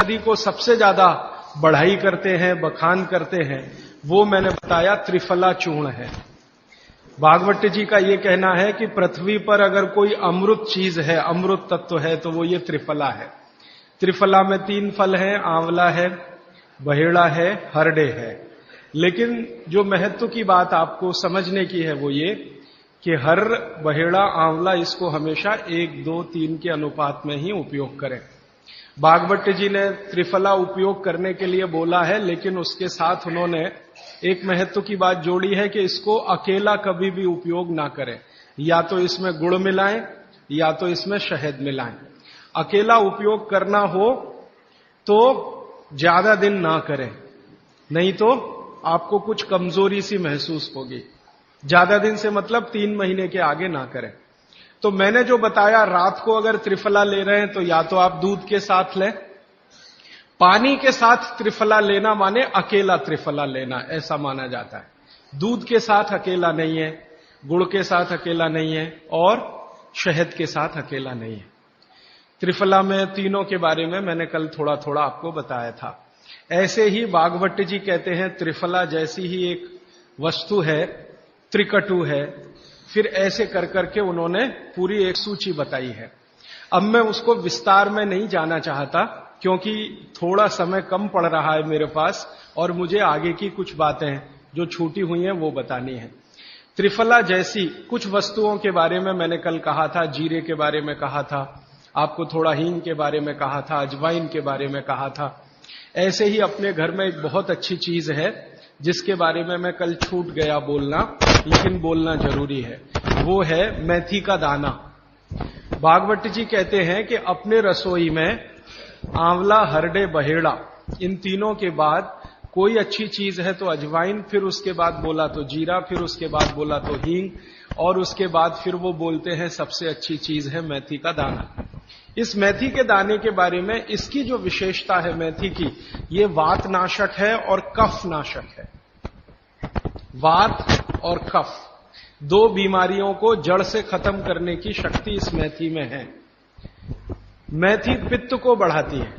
औषधि को सबसे ज्यादा बढ़ाई करते हैं, बखान करते हैं, वो मैंने बताया त्रिफला चूर्ण है। भागवत जी का ये कहना है कि पृथ्वी पर अगर कोई अमृत चीज है, अमृत तत्व है, तो वो ये त्रिफला है। त्रिफला में 3 फल हैं, आंवला है, बहेड़ा है, हरडे है। लेकिन जो महत्व की बात आपको समझने की है वो ये कि हर बहेड़ा आंवला इसको हमेशा 1, 2, 3 के अनुपात में ही उपयोग करें। भागवत जी ने त्रिफला उपयोग करने के लिए बोला है, लेकिन उसके साथ उन्होंने एक महत्व की बात जोड़ी है कि इसको अकेला कभी भी उपयोग ना करें, या तो इसमें गुड़ मिलाएं या तो इसमें शहद मिलाएं। अकेला उपयोग करना हो तो ज्यादा दिन ना करें, नहीं तो आपको कुछ कमजोरी सी महसूस होगी। ज्यादा दिन से मतलब 3 महीने के आगे ना करें। तो मैंने जो बताया, रात को अगर त्रिफला ले रहे हैं तो या तो आप दूध के साथ लें, पानी के साथ त्रिफला लेना माने अकेला त्रिफला लेना, ऐसा माना जाता है। दूध के साथ अकेला नहीं है, गुड़ के साथ अकेला नहीं है और शहद के साथ अकेला नहीं है। त्रिफला में तीनों के बारे में मैंने कल थोड़ा थोड़ा आपको बताया था। ऐसे ही भागवत जी कहते हैं त्रिफला जैसी ही एक वस्तु है, त्रिकटु है। फिर ऐसे कर करके उन्होंने पूरी एक सूची बताई है। अब मैं उसको विस्तार में नहीं जाना चाहता, क्योंकि थोड़ा समय कम पड़ रहा है मेरे पास और मुझे आगे की कुछ बातें जो छूटी हुई हैं वो बतानी है। त्रिफला जैसी कुछ वस्तुओं के बारे में मैंने कल कहा था, जीरे के बारे में कहा था, आपको थोड़ा हींग के बारे में कहा था, अजवाइन के बारे में कहा था। ऐसे ही अपने घर में एक बहुत अच्छी चीज है जिसके बारे में मैं कल छूट गया बोलना, लेकिन बोलना जरूरी है। वो है मेथी का दाना। भागवत जी कहते हैं कि अपने रसोई में आंवला, हरडे, बहेड़ा, इन तीनों के बाद कोई अच्छी चीज है तो अजवाइन, फिर उसके बाद बोला तो जीरा, फिर उसके बाद बोला तो हींग, और उसके बाद फिर वो बोलते हैं सबसे अच्छी चीज है मेथी का दाना। इस मेथी के दाने के बारे में इसकी जो विशेषता है मेथी की, ये वात नाशक है और कफ नाशक है। वात और कफ, 2 बीमारियों को जड़ से खत्म करने की शक्ति इस मेथी में है। मेथी पित्त को बढ़ाती है,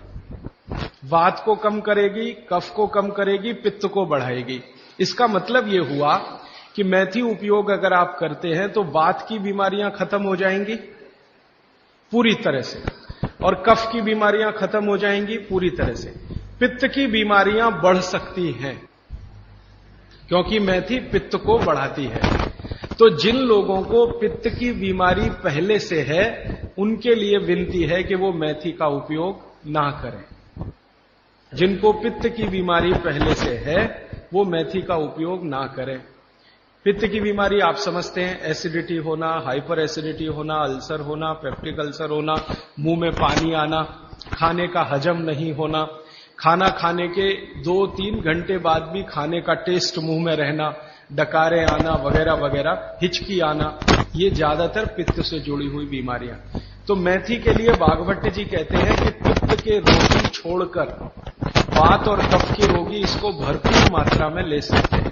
वात को कम करेगी, कफ को कम करेगी, पित्त को बढ़ाएगी। इसका मतलब यह हुआ कि मेथी उपयोग अगर आप करते हैं तो वात की बीमारियां खत्म हो जाएंगी पूरी तरह से, और कफ की बीमारियां खत्म हो जाएंगी पूरी तरह से। पित्त की बीमारियां बढ़ सकती हैं क्योंकि मेथी पित्त को बढ़ाती है। तो जिन लोगों को पित्त की बीमारी पहले से है उनके लिए विनती है कि वो मेथी का उपयोग ना करें। जिनको पित्त की बीमारी पहले से है वो मेथी का उपयोग ना करें। पित्त की बीमारी आप समझते हैं, एसिडिटी होना, हाइपर एसिडिटी होना, अल्सर होना, पेप्टिक अल्सर होना, मुंह में पानी आना, खाने का हजम नहीं होना, खाना खाने के 2-3 घंटे बाद भी खाने का टेस्ट मुंह में रहना, डकारे आना वगैरह वगैरह, हिचकी आना, ये ज्यादातर पित्त से जुड़ी हुई बीमारियां। तो मेथी के लिए भागवत जी कहते हैं कि पित्त के रोगी छोड़कर वात और कफ के रोगी इसको भरपूर मात्रा में ले सकते हैं।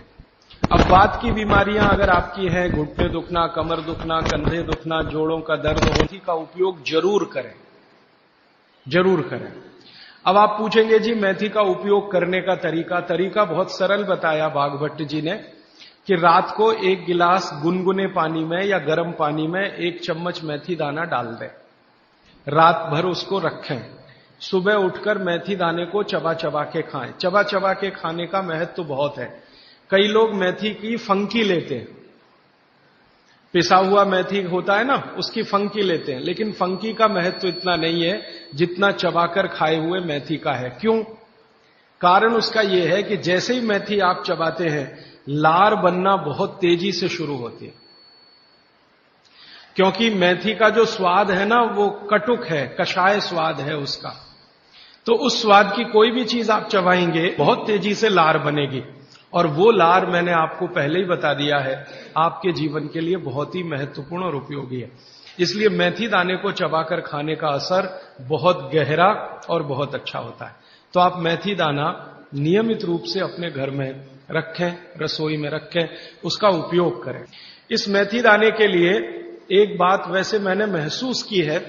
अब वात की बीमारियां अगर आपकी हैं, घुटने दुखना, कमर दुखना, कंधे दुखना, जोड़ों का दर्द, मेथी का उपयोग जरूर करें, जरूर करें। अब आप पूछेंगे जी मेथी का उपयोग करने का तरीका बहुत सरल बताया भागवत जी ने कि रात को 1 गिलास गुनगुने पानी में या गर्म पानी में 1 चम्मच मेथी दाना डाल दें, रात भर उसको रखें, सुबह उठकर मेथी दाने को चबा चबा के खाएं। चबा चबा के खाने का महत्व बहुत है। कई लोग मेथी की फंकी लेते हैं, पिसा हुआ मेथी होता है ना, उसकी फंकी लेते हैं, लेकिन फंकी का महत्व इतना नहीं है जितना चबाकर खाए हुए मेथी का है। क्यों? कारण उसका यह है कि जैसे ही मेथी आप चबाते हैं लार बनना बहुत तेजी से शुरू होती है, क्योंकि मेथी का जो स्वाद है ना वो कटुक है, कषाय स्वाद है उसका। तो उस स्वाद की कोई भी चीज आप चबाएंगे बहुत तेजी से लार बनेगी, और वो लार मैंने आपको पहले ही बता दिया है आपके जीवन के लिए बहुत ही महत्वपूर्ण और उपयोगी है। इसलिए मेथी दाने को चबाकर खाने का असर बहुत गहरा और बहुत अच्छा होता है। तो आप मेथी दाना नियमित रूप से अपने घर में रखें, रसोई में रखें, उसका उपयोग करें। इस मेथी दाने के लिए एक बात वैसे मैंने महसूस की है,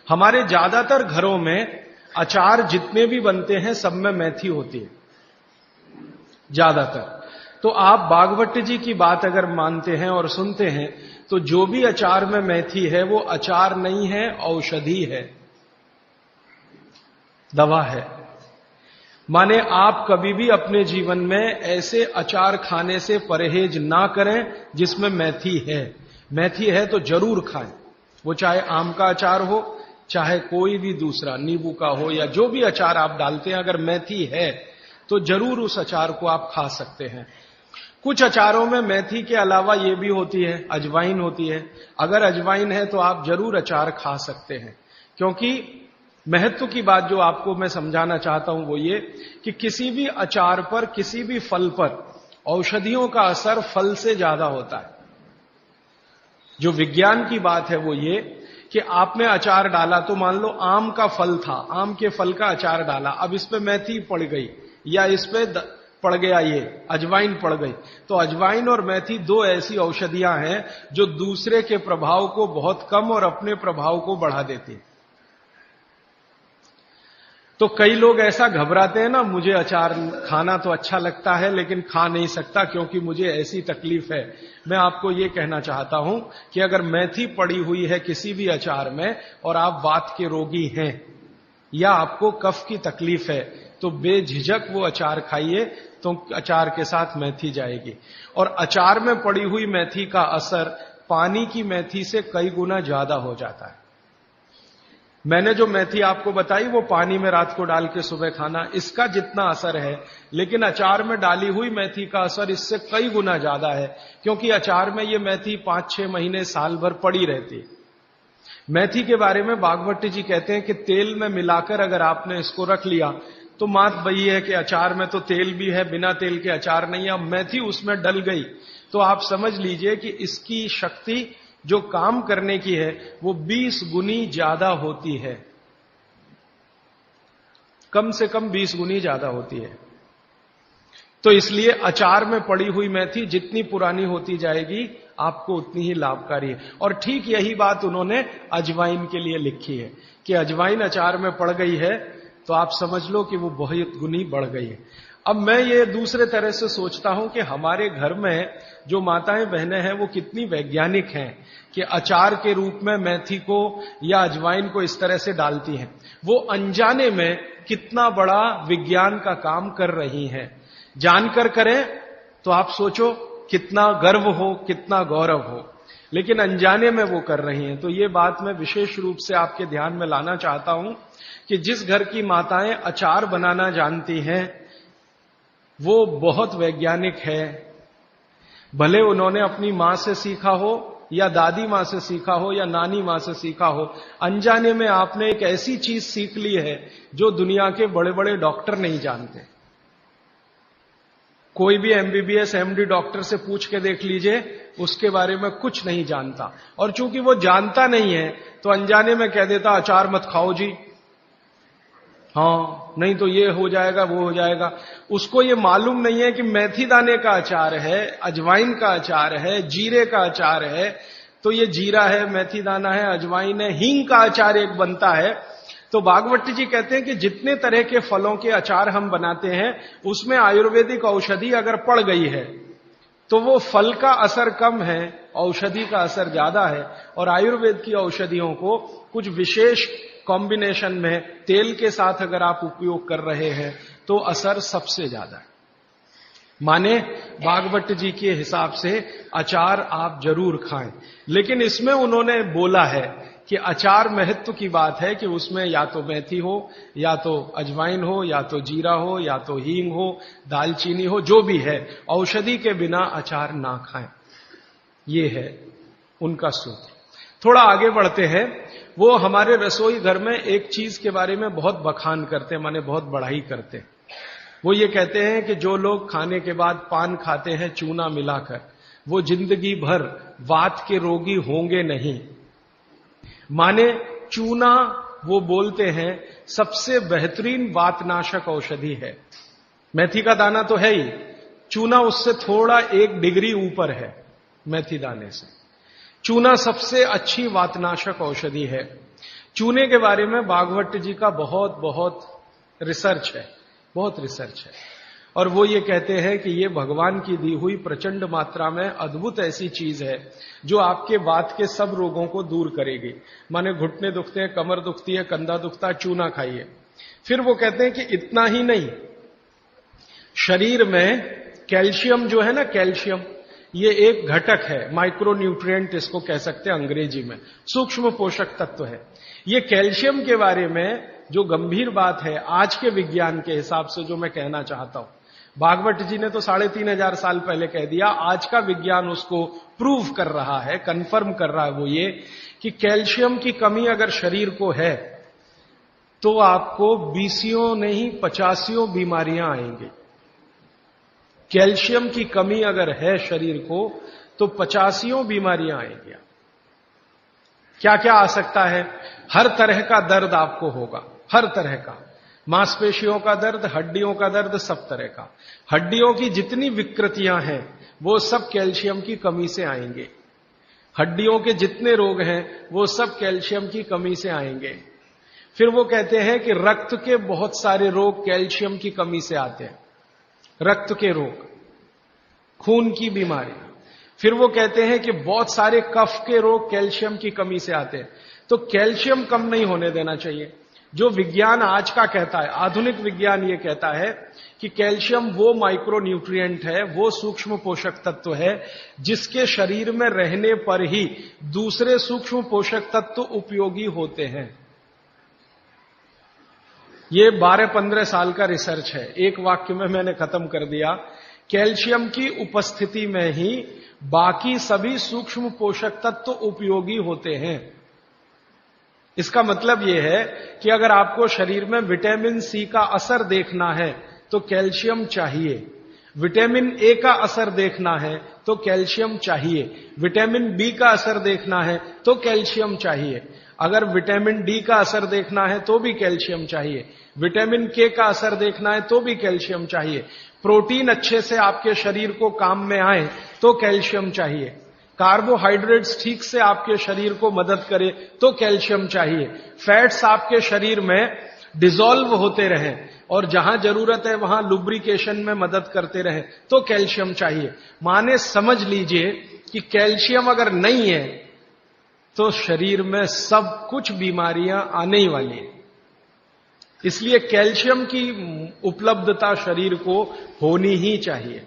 हमारे ज्यादातर घरों में अचार जितने भी बनते हैं सब में मेथी होती है ज्यादातर। तो आप भागवत जी की बात अगर मानते हैं और सुनते हैं तो जो भी अचार में मेथी है वो अचार नहीं है, औषधि है, दवा है। माने आप कभी भी अपने जीवन में ऐसे अचार खाने से परहेज ना करें जिसमें मेथी है। मेथी है तो जरूर खाएं, वो चाहे आम का अचार हो, चाहे कोई भी दूसरा नींबू का हो, या जो भी अचार आप डालते हैं, अगर मेथी है तो जरूर उस अचार को आप खा सकते हैं। कुछ अचारों में मेथी के अलावा ये भी होती है, अजवाइन होती है। अगर अजवाइन है तो आप जरूर अचार खा सकते हैं, क्योंकि महत्व की बात जो आपको मैं समझाना चाहता हूं वो ये कि किसी भी अचार पर, किसी भी फल पर औषधियों का असर फल से ज्यादा होता है। जो विज्ञान की बात है वो ये कि आपने अचार डाला, तो मान लो आम का फल था, आम के फल का अचार डाला, अब इस पे मेथी पड़ गई या इस पे पड़ गया ये अजवाइन पड़ गई, तो अजवाइन और मेथी दो ऐसी औषधियां हैं जो दूसरे के प्रभाव को बहुत कम और अपने प्रभाव को बढ़ा देती हैं। तो कई लोग ऐसा घबराते हैं ना, मुझे अचार खाना तो अच्छा लगता है लेकिन खा नहीं सकता क्योंकि मुझे ऐसी तकलीफ है। मैं आपको ये कहना चाहता हूं कि अगर मेथी पड़ी हुई है किसी भी अचार में और आप वात के रोगी हैं या आपको कफ की तकलीफ है तो बेझिझक वो अचार खाइए, तो अचार के साथ मेथी जाएगी। और अचार में पड़ी हुई मेथी का असर पानी की मेथी से कई गुना ज्यादा हो जाता है। मैंने जो मेथी आपको बताई वो पानी में रात को डाल के सुबह खाना, इसका जितना असर है, लेकिन अचार में डाली हुई मेथी का असर इससे कई गुना ज्यादा है, क्योंकि अचार में ये मेथी 5-6 महीने साल भर पड़ी रहती है। मेथी के बारे में भागवत जी कहते हैं कि तेल में मिलाकर अगर आपने इसको रख लिया तो बात वही है कि अचार में तो तेल भी है, बिना तेल के अचार नहीं है। अब मेथी उसमें डल गई तो आप समझ लीजिए कि इसकी शक्ति जो काम करने की है वो 20 गुनी ज्यादा होती है, कम से कम 20 गुनी ज्यादा होती है। तो इसलिए अचार में पड़ी हुई मेथी जितनी पुरानी होती जाएगी आपको उतनी ही लाभकारी है। और ठीक यही बात उन्होंने अजवाइन के लिए लिखी है कि अजवाइन अचार में पड़ गई है तो आप समझ लो कि वो बहुत गुनी बढ़ गई है। अब मैं ये दूसरे तरह से सोचता हूं कि हमारे घर में जो माताएं बहनें हैं वो कितनी वैज्ञानिक हैं कि अचार के रूप में मेथी को या अजवाइन को इस तरह से डालती हैं। वो अनजाने में कितना बड़ा विज्ञान का काम कर रही हैं। जानकर करें तो आप सोचो कितना गर्व हो, कितना गौरव हो, लेकिन अनजाने में वो कर रही हैं। तो ये बात मैं विशेष रूप से आपके ध्यान में लाना चाहता हूं कि जिस घर की माताएं अचार बनाना जानती हैं वो बहुत वैज्ञानिक है। भले उन्होंने अपनी मां से सीखा हो या दादी मां से सीखा हो या नानी मां से सीखा हो, अनजाने में आपने एक ऐसी चीज सीख ली है जो दुनिया के बड़े बड़े डॉक्टर नहीं जानते। कोई भी MBBS MD डॉक्टर से पूछ के देख लीजिए, उसके बारे में कुछ नहीं जानता। और चूंकि वो जानता नहीं है तो अनजाने में कह देता अचार मत खाओ जी, हाँ नहीं तो ये हो जाएगा वो हो जाएगा। उसको ये मालूम नहीं है कि मेथी दाने का अचार है, अजवाइन का अचार है, जीरे का अचार है, तो ये जीरा है, मेथी दाना है, अजवाइन है, हींग का अचार एक बनता है। तो भागवत जी कहते हैं कि जितने तरह के फलों के अचार हम बनाते हैं उसमें आयुर्वेदिक औषधि अगर पड़ गई है तो वो फल का असर कम है, औषधि का असर ज्यादा है। और आयुर्वेद की औषधियों को कुछ विशेष कॉम्बिनेशन में तेल के साथ अगर आप उपयोग कर रहे हैं तो असर सबसे ज्यादा है। माने भागवत जी के हिसाब से अचार आप जरूर खाएं, लेकिन इसमें उन्होंने बोला है कि अचार महत्व की बात है कि उसमें या तो मेथी हो, या तो अजवाइन हो, या तो जीरा हो, या तो हींग हो, दालचीनी हो, जो भी है, औषधि के बिना अचार ना खाएं। ये है उनका सूत्र। थोड़ा आगे बढ़ते हैं। वो हमारे रसोई घर में एक चीज के बारे में बहुत बखान करते हैं, माने बहुत बढ़ाई करते हैं। वो ये कहते हैं कि जो लोग खाने के बाद पान खाते हैं चूना मिलाकर, वो जिंदगी भर वात के रोगी होंगे नहीं। माने चूना वो बोलते हैं सबसे बेहतरीन वातनाशक औषधि है। मेथी का दाना तो है ही, चूना उससे थोड़ा 1 डिग्री ऊपर है मेथी दाने से। चूना सबसे अच्छी वातनाशक औषधि है। चूने के बारे में भागवत जी का बहुत बहुत रिसर्च है, बहुत रिसर्च है, और वो ये कहते हैं कि ये भगवान की दी हुई प्रचंड मात्रा में अद्भुत ऐसी चीज है जो आपके वात के सब रोगों को दूर करेगी। माने घुटने दुखते हैं, कमर दुखती है, कंधा दुखता है, चूना खाइए। फिर वो कहते हैं कि इतना ही नहीं, शरीर में कैल्शियम जो है ना, कैल्शियम ये एक घटक है, माइक्रो न्यूट्रिएंट इसको कह सकते हैं अंग्रेजी में, सूक्ष्म पोषक तत्व है। ये कैल्शियम के बारे में जो गंभीर बात है आज के विज्ञान के हिसाब से जो मैं कहना चाहता हूं, भागवत जी ने तो 3500 साल पहले कह दिया, आज का विज्ञान उसको प्रूव कर रहा है, कंफर्म कर रहा है, वो ये कि कैल्शियम की कमी अगर शरीर को है तो आपको 20 नहीं 50 बीमारियां आएंगी। कैल्शियम की कमी अगर है शरीर को तो 50 बीमारियां आएंगी। क्या क्या आ सकता है? हर तरह का दर्द आपको होगा, हर तरह का, मांसपेशियों का दर्द, हड्डियों का दर्द, सब तरह का। हड्डियों की जितनी विकृतियां हैं वो सब कैल्शियम की कमी से आएंगे। हड्डियों के जितने रोग हैं वो सब कैल्शियम की कमी से आएंगे। फिर वो कहते हैं कि रक्त के बहुत सारे रोग कैल्शियम की कमी से आते हैं, रक्त के रोग, खून की बीमारी। फिर वो कहते हैं कि बहुत सारे कफ के रोग कैल्शियम की कमी से आते हैं। तो कैल्शियम कम नहीं होने देना चाहिए। जो विज्ञान आज का कहता है, आधुनिक विज्ञान ये कहता है कि कैल्शियम वो माइक्रो न्यूट्रिएंट है, वो सूक्ष्म पोषक तत्व है जिसके शरीर में रहने पर ही दूसरे सूक्ष्म पोषक तत्व उपयोगी होते हैं। ये 12-15 साल का रिसर्च है, एक वाक्य में मैंने खत्म कर दिया। कैल्शियम की उपस्थिति में ही बाकी सभी सूक्ष्म पोषक तत्व उपयोगी होते हैं। इसका मतलब यह है कि अगर आपको शरीर में विटामिन सी का असर देखना है तो कैल्शियम चाहिए, विटामिन ए का असर देखना है तो कैल्शियम चाहिए, विटामिन बी का असर देखना है तो कैल्शियम चाहिए, अगर विटामिन डी का असर देखना है तो भी कैल्शियम चाहिए, विटामिन के का असर देखना है तो भी कैल्शियम चाहिए, प्रोटीन अच्छे से आपके शरीर को काम में आए तो कैल्शियम चाहिए, कार्बोहाइड्रेट्स ठीक से आपके शरीर को मदद करे तो कैल्शियम चाहिए, फैट्स आपके शरीर में डिसॉल्व होते रहें और जहां जरूरत है वहां लुब्रिकेशन में मदद करते रहें तो कैल्शियम चाहिए। माने समझ लीजिए कि कैल्शियम अगर नहीं है तो शरीर में सब कुछ बीमारियां आने ही वाली है। इसलिए कैल्शियम की उपलब्धता शरीर को होनी ही चाहिए।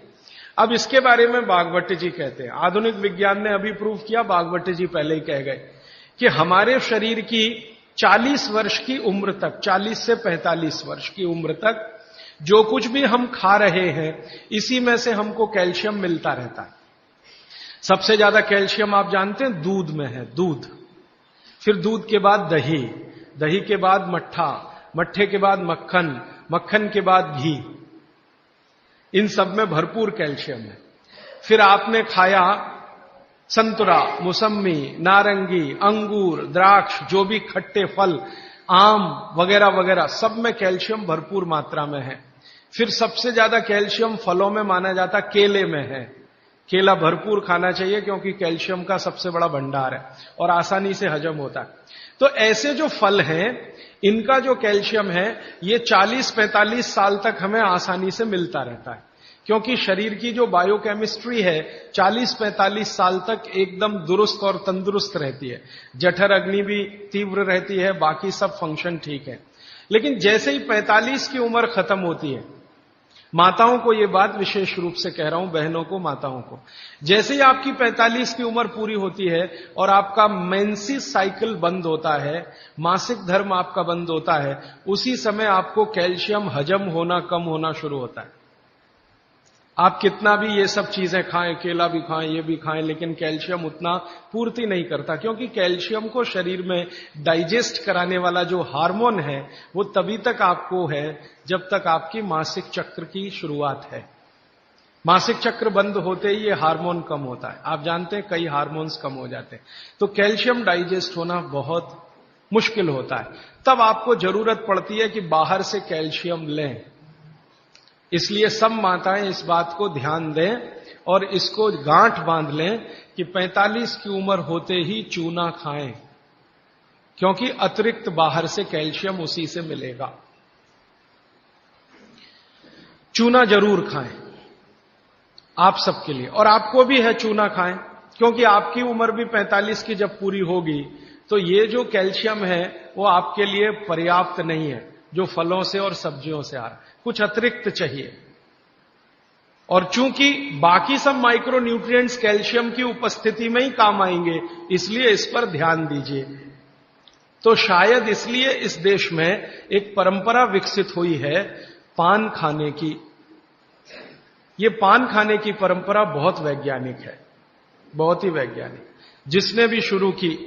अब इसके बारे में भागवत जी कहते हैं, आधुनिक विज्ञान ने अभी प्रूव किया, भागवत जी पहले ही कह गए कि हमारे शरीर की 40 वर्ष की उम्र तक, 40 से 45 वर्ष की उम्र तक जो कुछ भी हम खा रहे हैं इसी में से हमको कैल्शियम मिलता रहता है। सबसे ज्यादा कैल्शियम आप जानते हैं दूध में है, दूध, फिर दूध के बाद दही, दही के बाद मट्ठा, मट्ठे के बाद मक्खन, मक्खन के बाद घी, इन सब में भरपूर कैल्शियम है। फिर आपने खाया संतरा, मौसम्मी, नारंगी, अंगूर, द्राक्ष, जो भी खट्टे फल, आम वगैरह वगैरह, सब में कैल्शियम भरपूर मात्रा में है। फिर सबसे ज्यादा कैल्शियम फलों में माना जाता केले में है। केला भरपूर खाना चाहिए क्योंकि कैल्शियम का सबसे बड़ा भंडार है और आसानी से हजम होता है। तो ऐसे जो फल हैं इनका जो कैल्शियम है ये 40-45 साल तक हमें आसानी से मिलता रहता है, क्योंकि शरीर की जो बायोकेमिस्ट्री है 40-45 साल तक एकदम दुरुस्त और तंदुरुस्त रहती है। जठर अग्नि भी तीव्र रहती है, बाकी सब फंक्शन ठीक है। लेकिन जैसे ही 45 की उम्र खत्म होती है, माताओं को यह बात विशेष रूप से कह रहा हूं, बहनों को, माताओं को, जैसे ही आपकी 45 की उम्र पूरी होती है और आपका मेंसेस साइकिल बंद होता है, मासिक धर्म आपका बंद होता है, उसी समय आपको कैल्शियम हजम होना कम होना शुरू होता है। आप कितना भी ये सब चीजें खाएं, केला भी खाएं, ये भी खाएं, लेकिन कैल्शियम उतना पूर्ति नहीं करता, क्योंकि कैल्शियम को शरीर में डाइजेस्ट कराने वाला जो हार्मोन है वो तभी तक आपको है जब तक आपकी मासिक चक्र की शुरुआत है। मासिक चक्र बंद होते ही ये हार्मोन कम होता है। आप जानते हैं कई हार्मोन्स कम हो जाते हैं, तो कैल्शियम डाइजेस्ट होना बहुत मुश्किल होता है। तब आपको जरूरत पड़ती है कि बाहर से कैल्शियम लें। इसलिए सब माताएं इस बात को ध्यान दें और इसको गांठ बांध लें कि 45 की उम्र होते ही चूना खाएं। क्योंकि अतिरिक्त बाहर से कैल्शियम उसी से मिलेगा। चूना जरूर खाएं आप सबके लिए, और आपको भी है चूना खाएं, क्योंकि आपकी उम्र भी 45 की जब पूरी होगी तो ये जो कैल्शियम है वो आपके लिए पर्याप्त नहीं है जो फलों से और सब्जियों से आ रहा है, कुछ अतिरिक्त चाहिए। और चूंकि बाकी सब माइक्रो न्यूट्रिएंट्स कैल्शियम की उपस्थिति में ही काम आएंगे, इसलिए इस पर ध्यान दीजिए। तो शायद इसलिए इस देश में एक परंपरा विकसित हुई है पान खाने की। ये पान खाने की परंपरा बहुत वैज्ञानिक है, बहुत ही वैज्ञानिक। जिसने भी शुरू की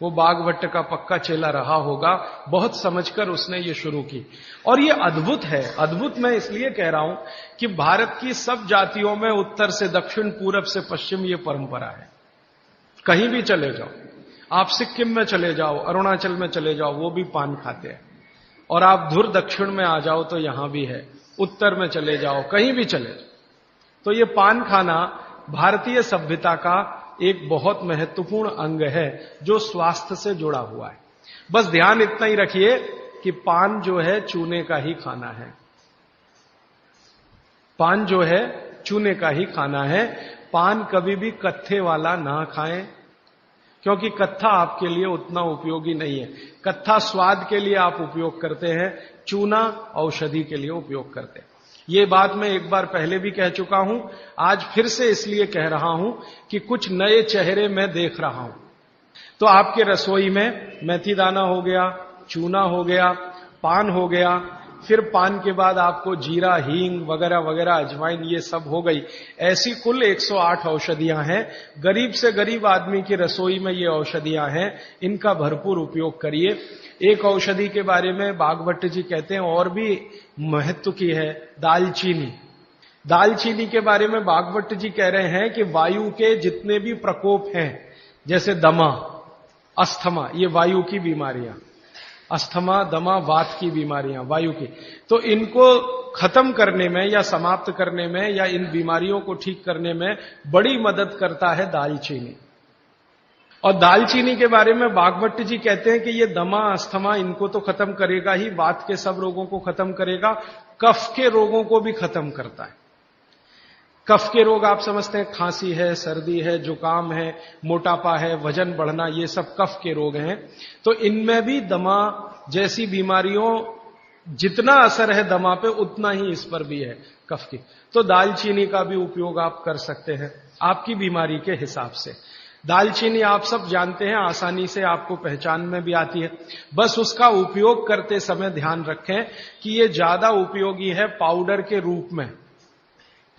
वो बागभट्ट का पक्का चेला रहा होगा, बहुत समझकर उसने ये शुरू की। और ये अद्भुत है। अद्भुत मैं इसलिए कह रहा हूं कि भारत की सब जातियों में उत्तर से दक्षिण, पूरब से पश्चिम ये परंपरा है। कहीं भी चले जाओ, आप सिक्किम में चले जाओ, अरुणाचल में चले जाओ, वो भी पान खाते हैं। और आप धुर दक्षिण में आ जाओ तो यहां भी है, उत्तर में चले जाओ, कहीं भी चले जाओ। तो ये पान खाना भारतीय सभ्यता का एक बहुत महत्वपूर्ण अंग है जो स्वास्थ्य से जुड़ा हुआ है। बस ध्यान इतना ही रखिए कि पान जो है चूने का ही खाना है। पान जो है चूने का ही खाना है। पान कभी भी कत्थे वाला ना खाएं, क्योंकि कत्था आपके लिए उतना उपयोगी नहीं है। कत्था स्वाद के लिए आप उपयोग करते हैं, चूना औषधि के लिए उपयोग करते हैं। ये बात मैं एक बार पहले भी कह चुका हूं, आज फिर से इसलिए कह रहा हूं कि कुछ नए चेहरे मैं देख रहा हूं। तो आपके रसोई में मेथी दाना हो गया, चूना हो गया, पान हो गया, फिर पान के बाद आपको जीरा, हींग वगैरह वगैरह, अजवाइन, ये सब हो गई। ऐसी कुल 108 औषधियां हैं। गरीब से गरीब आदमी की रसोई में ये औषधियां हैं, इनका भरपूर उपयोग करिए। एक औषधि के बारे में बागभट्ट जी कहते हैं और भी महत्व की है, दालचीनी। दालचीनी के बारे में बागभट्ट जी कह रहे हैं कि वायु के जितने भी प्रकोप हैं, जैसे दमा, अस्थमा, ये वायु की बीमारियां, अस्थमा, दमा, वात की बीमारियां वायु की, तो इनको खत्म करने में या समाप्त करने में या इन बीमारियों को ठीक करने में बड़ी मदद करता है दालचीनी। और दालचीनी के बारे में बागभट्ट जी कहते हैं कि ये दमा, अस्थमा, इनको तो खत्म करेगा ही, वात के सब रोगों को खत्म करेगा, कफ के रोगों को भी खत्म करता है। कफ के रोग आप समझते हैं, खांसी है, सर्दी है, जुकाम है, मोटापा है, वजन बढ़ना, ये सब कफ के रोग हैं। तो इनमें भी दमा जैसी बीमारियों जितना असर है दमा पे, उतना ही इस पर भी है, कफ की। तो दालचीनी का भी उपयोग आप कर सकते हैं आपकी बीमारी के हिसाब से। दालचीनी आप सब जानते हैं, आसानी से आपको पहचान में भी आती है। बस उसका उपयोग करते समय ध्यान रखें कि ये ज्यादा उपयोगी है पाउडर के रूप में।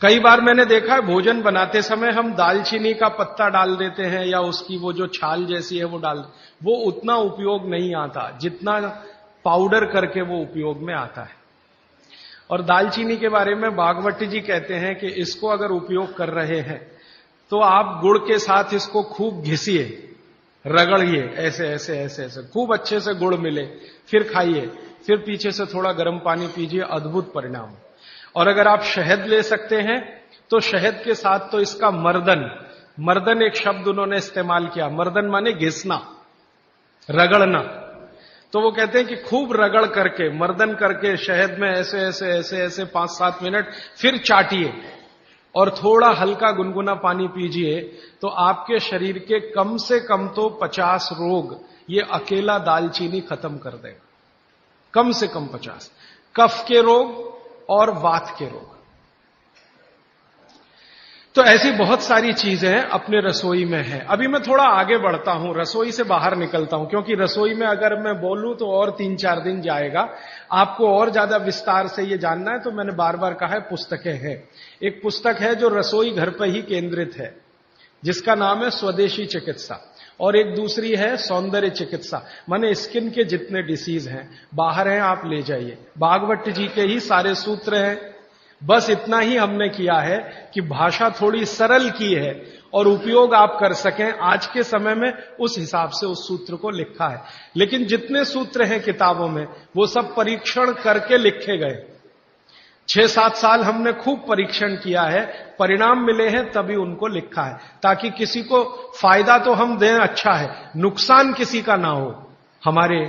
कई बार मैंने देखा है भोजन बनाते समय हम दालचीनी का पत्ता डाल देते हैं या उसकी वो जो छाल जैसी है वो डाल, वो उतना उपयोग नहीं आता जितना पाउडर करके वो उपयोग में आता है। और दालचीनी के बारे में बागभट्ट जी कहते हैं कि इसको अगर उपयोग कर रहे हैं तो आप गुड़ के साथ इसको खूब घिसिए, रगड़िए, ऐसे ऐसे ऐसे ऐसे खूब अच्छे से गुड़ मिले, फिर खाइए, फिर पीछे से थोड़ा गर्म पानी पीजिए, अद्भुत परिणाम। और अगर आप शहद ले सकते हैं तो शहद के साथ तो इसका मर्दन, मर्दन एक शब्द उन्होंने इस्तेमाल किया, मर्दन माने घिसना, रगड़ना। तो वो कहते हैं कि खूब रगड़ करके, मर्दन करके शहद में ऐसे ऐसे ऐसे ऐसे 5-7 मिनट, फिर चाटिए और थोड़ा हल्का गुनगुना पानी पीजिए, तो आपके शरीर के कम से कम तो 50 रोग ये अकेला दालचीनी खत्म कर देगा, कम से कम 50। कफ के रोग और वात के रोग। तो ऐसी बहुत सारी चीजें अपने रसोई में हैं। अभी मैं थोड़ा आगे बढ़ता हूं, रसोई से बाहर निकलता हूं, क्योंकि रसोई में अगर मैं बोलूं तो और 3-4 दिन जाएगा। आपको और ज्यादा विस्तार से ये जानना है तो मैंने बार बार कहा है पुस्तकें हैं। एक पुस्तक है जो रसोई घर पर ही केंद्रित है, जिसका नाम है स्वदेशी चिकित्सा, और एक दूसरी है सौंदर्य चिकित्सा, माने स्किन के जितने डिसीज हैं बाहर हैं आप ले जाइए। बागभट्ट जी के ही सारे सूत्र हैं। बस इतना ही हमने किया है कि भाषा थोड़ी सरल की है और उपयोग आप कर सकें आज के समय में, उस हिसाब से उस सूत्र को लिखा है। लेकिन जितने सूत्र हैं किताबों में वो सब परीक्षण करके लिखे गए। 6-7 साल हमने खूब परीक्षण किया है, परिणाम मिले हैं तभी उनको लिखा है, ताकि किसी को फायदा तो हम दें, अच्छा है, नुकसान किसी का ना हो। हमारे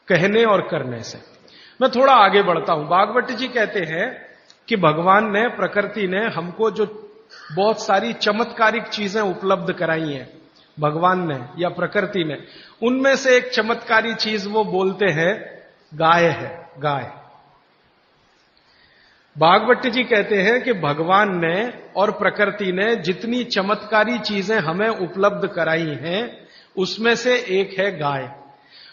कहने और करने से। मैं थोड़ा आगे बढ़ता हूं। भागवत जी कहते हैं कि भगवान ने, प्रकृति ने हमको जो बहुत सारी चमत्कारिक चीजें उपलब्ध कराई हैं, भगवान ने या प्रकृति ने, उनमें से एक चमत्कारी चीज वो बोलते हैं गाय है, गाय। भागवत जी कहते हैं कि भगवान ने और प्रकृति ने जितनी चमत्कारी चीजें हमें उपलब्ध कराई हैं, उसमें से एक है गाय।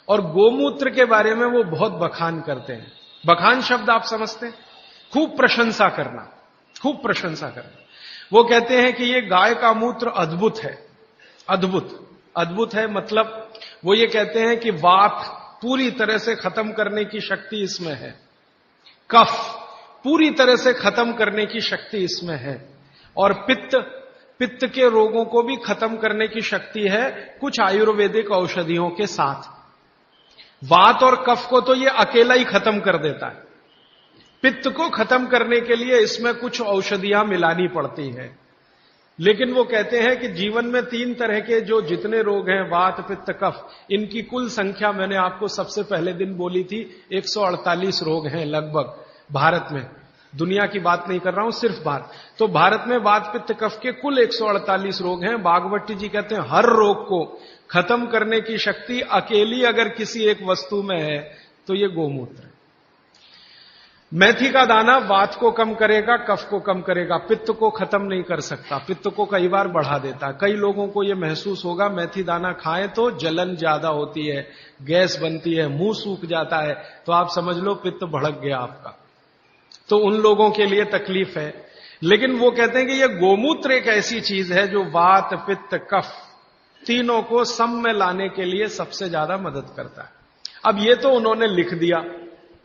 और गोमूत्र के बारे में वो बहुत बखान करते हैं। बखान शब्द आप समझते हैं? खूब प्रशंसा करना, खूब प्रशंसा करना। वो कहते हैं कि ये गाय का मूत्र अद्भुत है। अद्भुत, अद्भुत है मतलब वो ये कहते हैं कि वात पूरी तरह से खत्म करने की शक्ति इसमें है, कफ पूरी तरह से खत्म करने की शक्ति इसमें है, और पित्त के रोगों को भी खत्म करने की शक्ति है कुछ आयुर्वेदिक औषधियों के साथ। वात और कफ को तो ये अकेला ही खत्म कर देता है, पित्त को खत्म करने के लिए इसमें कुछ औषधियां मिलानी पड़ती हैं। लेकिन वो कहते हैं कि जीवन में 3 तरह के जो जितने रोग हैं, वात, पित्त, कफ, इनकी कुल संख्या मैंने आपको सबसे पहले दिन बोली थी, 148 रोग हैं लगभग भारत में। दुनिया की बात नहीं कर रहा हूं, सिर्फ भारत। तो भारत में वात, पित्त, कफ के कुल 148 रोग हैं। भागवत जी कहते हैं हर रोग को खत्म करने की शक्ति अकेली अगर किसी एक वस्तु में है तो ये गोमूत्र है। मेथी का दाना वात को कम करेगा, कफ को कम करेगा, पित्त को खत्म नहीं कर सकता, पित्त को कई बार बढ़ा देता है। कई लोगों को यह महसूस होगा मेथी दाना खाएं तो जलन ज्यादा होती है, गैस बनती है, मुंह सूख जाता है, तो आप समझ लो पित्त भड़क गया आपका। तो उन लोगों के लिए तकलीफ है। लेकिन वो कहते हैं कि यह गोमूत्र एक ऐसी चीज है जो वात, पित्त, कफ तीनों को सम में लाने के लिए सबसे ज्यादा मदद करता है। अब ये तो उन्होंने लिख दिया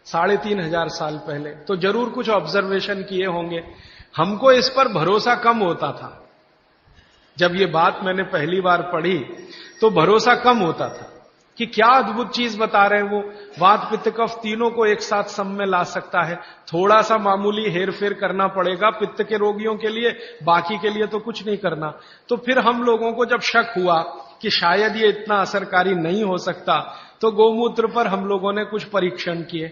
3500 साल पहले, तो जरूर कुछ ऑब्जर्वेशन किए होंगे। हमको इस पर भरोसा कम होता था। जब ये बात मैंने पहली बार पढ़ी तो भरोसा कम होता था कि क्या अद्भुत चीज बता रहे हैं वो, वात, पित्त, कफ तीनों को एक साथ सम में ला सकता है। थोड़ा सा मामूली हेरफेर करना पड़ेगा पित्त के रोगियों के लिए, बाकी के लिए तो कुछ नहीं करना। तो फिर हम लोगों को जब शक हुआ कि शायद ये इतना असरकारी नहीं हो सकता, तो गोमूत्र पर हम लोगों ने कुछ परीक्षण किए।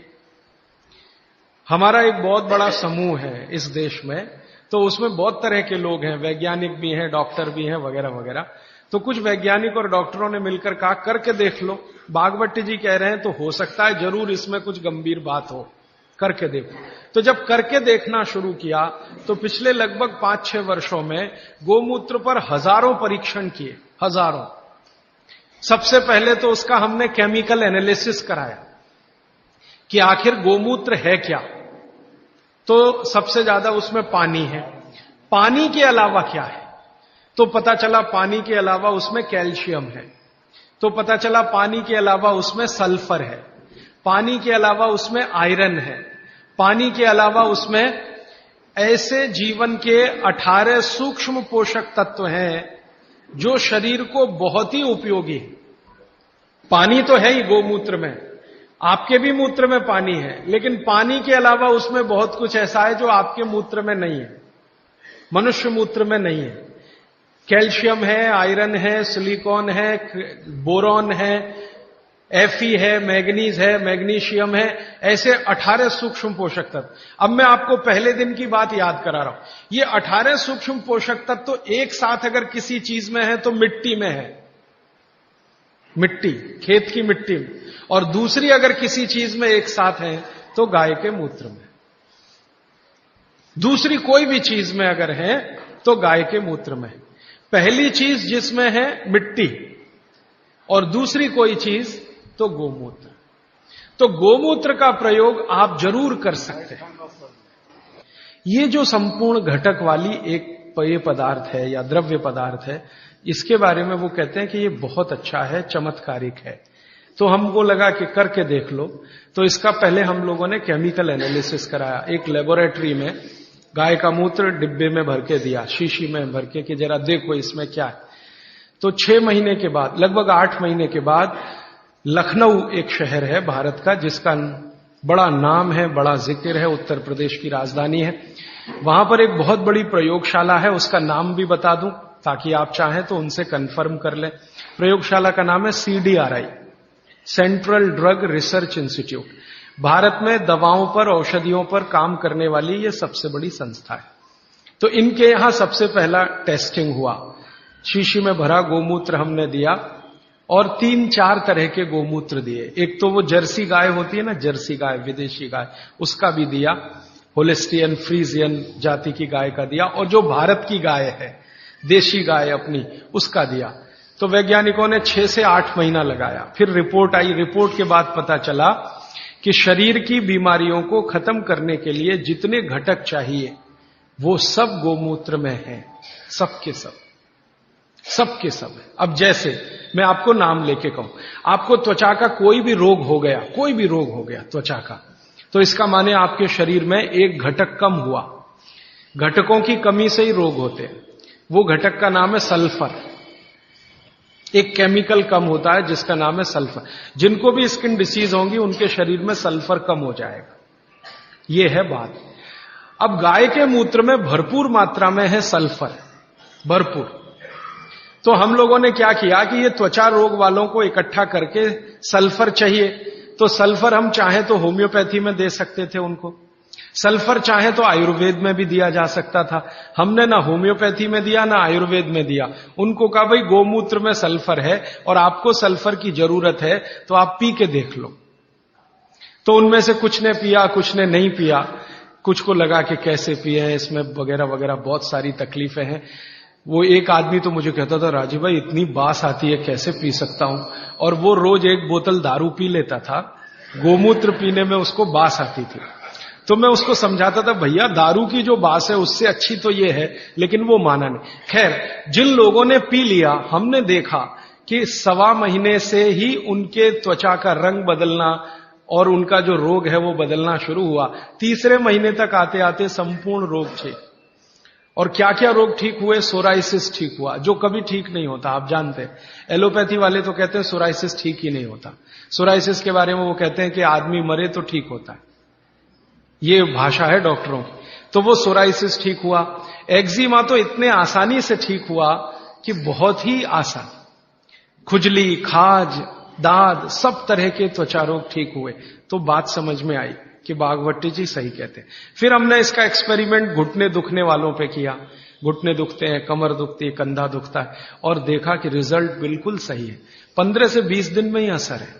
हमारा एक बहुत बड़ा समूह है इस देश में, तो उसमें बहुत तरह के लोग हैं, वैज्ञानिक भी हैं, डॉक्टर भी हैं, वगैरह वगैरह। तो कुछ वैज्ञानिक और डॉक्टरों ने मिलकर कहा करके देख लो। भागवत जी कह रहे हैं तो हो सकता है जरूर इसमें कुछ गंभीर बात हो, करके देखो। तो जब करके देखना शुरू किया तो पिछले लगभग 5-6 वर्षों में गोमूत्र पर हजारों परीक्षण किए, हजारों। सबसे पहले तो उसका हमने केमिकल एनालिसिस कराया कि आखिर गोमूत्र है क्या। तो सबसे ज्यादा उसमें पानी है। पानी के अलावा क्या है? तो पता चला पानी के अलावा उसमें कैल्शियम है। तो पता चला पानी के अलावा उसमें सल्फर है। पानी के अलावा उसमें आयरन है। पानी के अलावा उसमें ऐसे जीवन के 18 सूक्ष्म पोषक तत्व हैं जो शरीर को बहुत ही उपयोगी है। पानी तो है ही गोमूत्र में, आपके भी मूत्र में पानी है, लेकिन पानी के अलावा उसमें बहुत कुछ ऐसा है जो आपके मूत्र में नहीं है, मनुष्य मूत्र में नहीं है। कैल्शियम है, आयरन है, सिलिकॉन है, बोरॉन है, एफी है, मैग्नीज है, मैग्नीशियम है, ऐसे 18 सूक्ष्म पोषक तत्व। अब मैं आपको पहले दिन की बात याद करा रहा हूं। ये 18 सूक्ष्म पोषक तत्व तो एक साथ अगर किसी चीज में है तो मिट्टी में है, मिट्टी, खेत की मिट्टी में, और दूसरी अगर किसी चीज में एक साथ है तो गाय के मूत्र में। दूसरी कोई भी चीज में अगर है तो गाय के मूत्र में। पहली चीज जिसमें है मिट्टी और दूसरी कोई चीज तो गोमूत्र। तो गोमूत्र का प्रयोग आप जरूर कर सकते हैं। ये जो संपूर्ण घटक वाली एक पेय पदार्थ है या द्रव्य पदार्थ है, इसके बारे में वो कहते हैं कि ये बहुत अच्छा है, चमत्कारिक है। तो हमको लगा कि करके देख लो। तो इसका पहले हम लोगों ने केमिकल एनालिसिस कराया। एक लेबोरेटरी में गाय का मूत्र डिब्बे में भर के दिया, शीशी में भर के, कि जरा देखो इसमें क्या है। तो 6 महीने के बाद, लगभग 8 महीने के बाद, लखनऊ एक शहर है भारत का जिसका बड़ा नाम है, बड़ा जिक्र है, उत्तर प्रदेश की राजधानी है। वहां पर एक बहुत बड़ी प्रयोगशाला है, उसका नाम भी बता दूं ताकि आप चाहें तो उनसे कंफर्म कर लें। प्रयोगशाला का नाम है CDRI, central drug research institute, Bharat में दवाओं पर, औषधियों पर काम करने वाली ये सबसे बड़ी संस्था है। तो इनके यहां सबसे पहला टेस्टिंग हुआ, शीशी में भरा गोमूत्र हमने दिया और 3-4 तरह के गोमूत्र दिए। एक तो वो जर्सी गाय होती है ना, जर्सी गाय, विदेशी गाय, उसका भी दिया, होलिस्टियन फ्रीजियन जाति की गाय का दिया, और जो भारत की गाय है, देशी गाय अपनी, उसका दिया। तो वैज्ञानिकों ने 6 से 8 महीना लगाया। फिर रिपोर्ट आई, रिपोर्ट के बाद पता चला कि शरीर की बीमारियों को खत्म करने के लिए जितने घटक चाहिए वो सब गोमूत्र में हैं, सबके सब है। अब जैसे मैं आपको नाम लेके कहूं, आपको त्वचा का कोई भी रोग हो गया त्वचा का, तो इसका माने आपके शरीर में एक घटक कम हुआ। घटकों की कमी से ही रोग होते हैं। वो घटक का नाम है सल्फर। एक केमिकल कम होता है जिसका नाम है सल्फर। जिनको भी स्किन डिसीज होंगी उनके शरीर में सल्फर कम हो जाएगा। ये है बात। अब गाय के मूत्र में भरपूर मात्रा में है सल्फर, भरपूर। तो हम लोगों ने क्या किया कि ये त्वचा रोग वालों को इकट्ठा करके सल्फर चाहिए, तो सल्फर हम चाहें तो होम्योपैथी में दे सकते थे उनको, सल्फर चाहे तो आयुर्वेद में भी दिया जा सकता था। हमने ना होम्योपैथी में दिया ना आयुर्वेद में दिया। उनको कहा भाई गोमूत्र में सल्फर है और आपको सल्फर की जरूरत है तो आप पी के देख लो। तो उनमें से कुछ ने पिया, कुछ ने नहीं पिया, कुछ को लगा कि कैसे पिए हैं, इसमें वगैरह वगैरह बहुत सारी तकलीफें हैं। वो एक आदमी तो मुझे कहता था, राजीव भाई इतनी बास आती है, कैसे पी सकता हूं। और वो रोज 1 बोतल दारू पी लेता था, गोमूत्र पीने में उसको बास आती थी। तो मैं उसको समझाता था, भैया दारू की जो बास है उससे अच्छी तो ये है, लेकिन वो माना नहीं। खैर, जिन लोगों ने पी लिया, हमने देखा कि 1.25 महीने से ही उनके त्वचा का रंग बदलना और उनका जो रोग है वो बदलना शुरू हुआ। 3रे महीने तक आते आते संपूर्ण रोग ठीक। और क्या क्या रोग ठीक हुए? सोराइसिस ठीक हुआ, जो कभी ठीक नहीं होता, आप जानते हैं। एलोपैथी वाले तो कहते हैं सोराइसिस ठीक ही नहीं होता। सोराइसिस के बारे में वो कहते हैं कि आदमी मरे तो ठीक होता है, ये भाषा है डॉक्टरों की। तो वो सोराइसिस ठीक हुआ। एक्जिमा तो इतने आसानी से ठीक हुआ कि बहुत ही आसान। खुजली, खाज, दाद, सब तरह के त्वचा रोग ठीक हुए। तो बात समझ में आई कि बागवती जी सही कहते हैं। फिर हमने इसका एक्सपेरिमेंट घुटने दुखने वालों पे किया। घुटने दुखते हैं, कमर दुखती है, कंधा दुखता है, और देखा कि रिजल्ट बिल्कुल सही है। 15 से 20 दिन में ही असर है।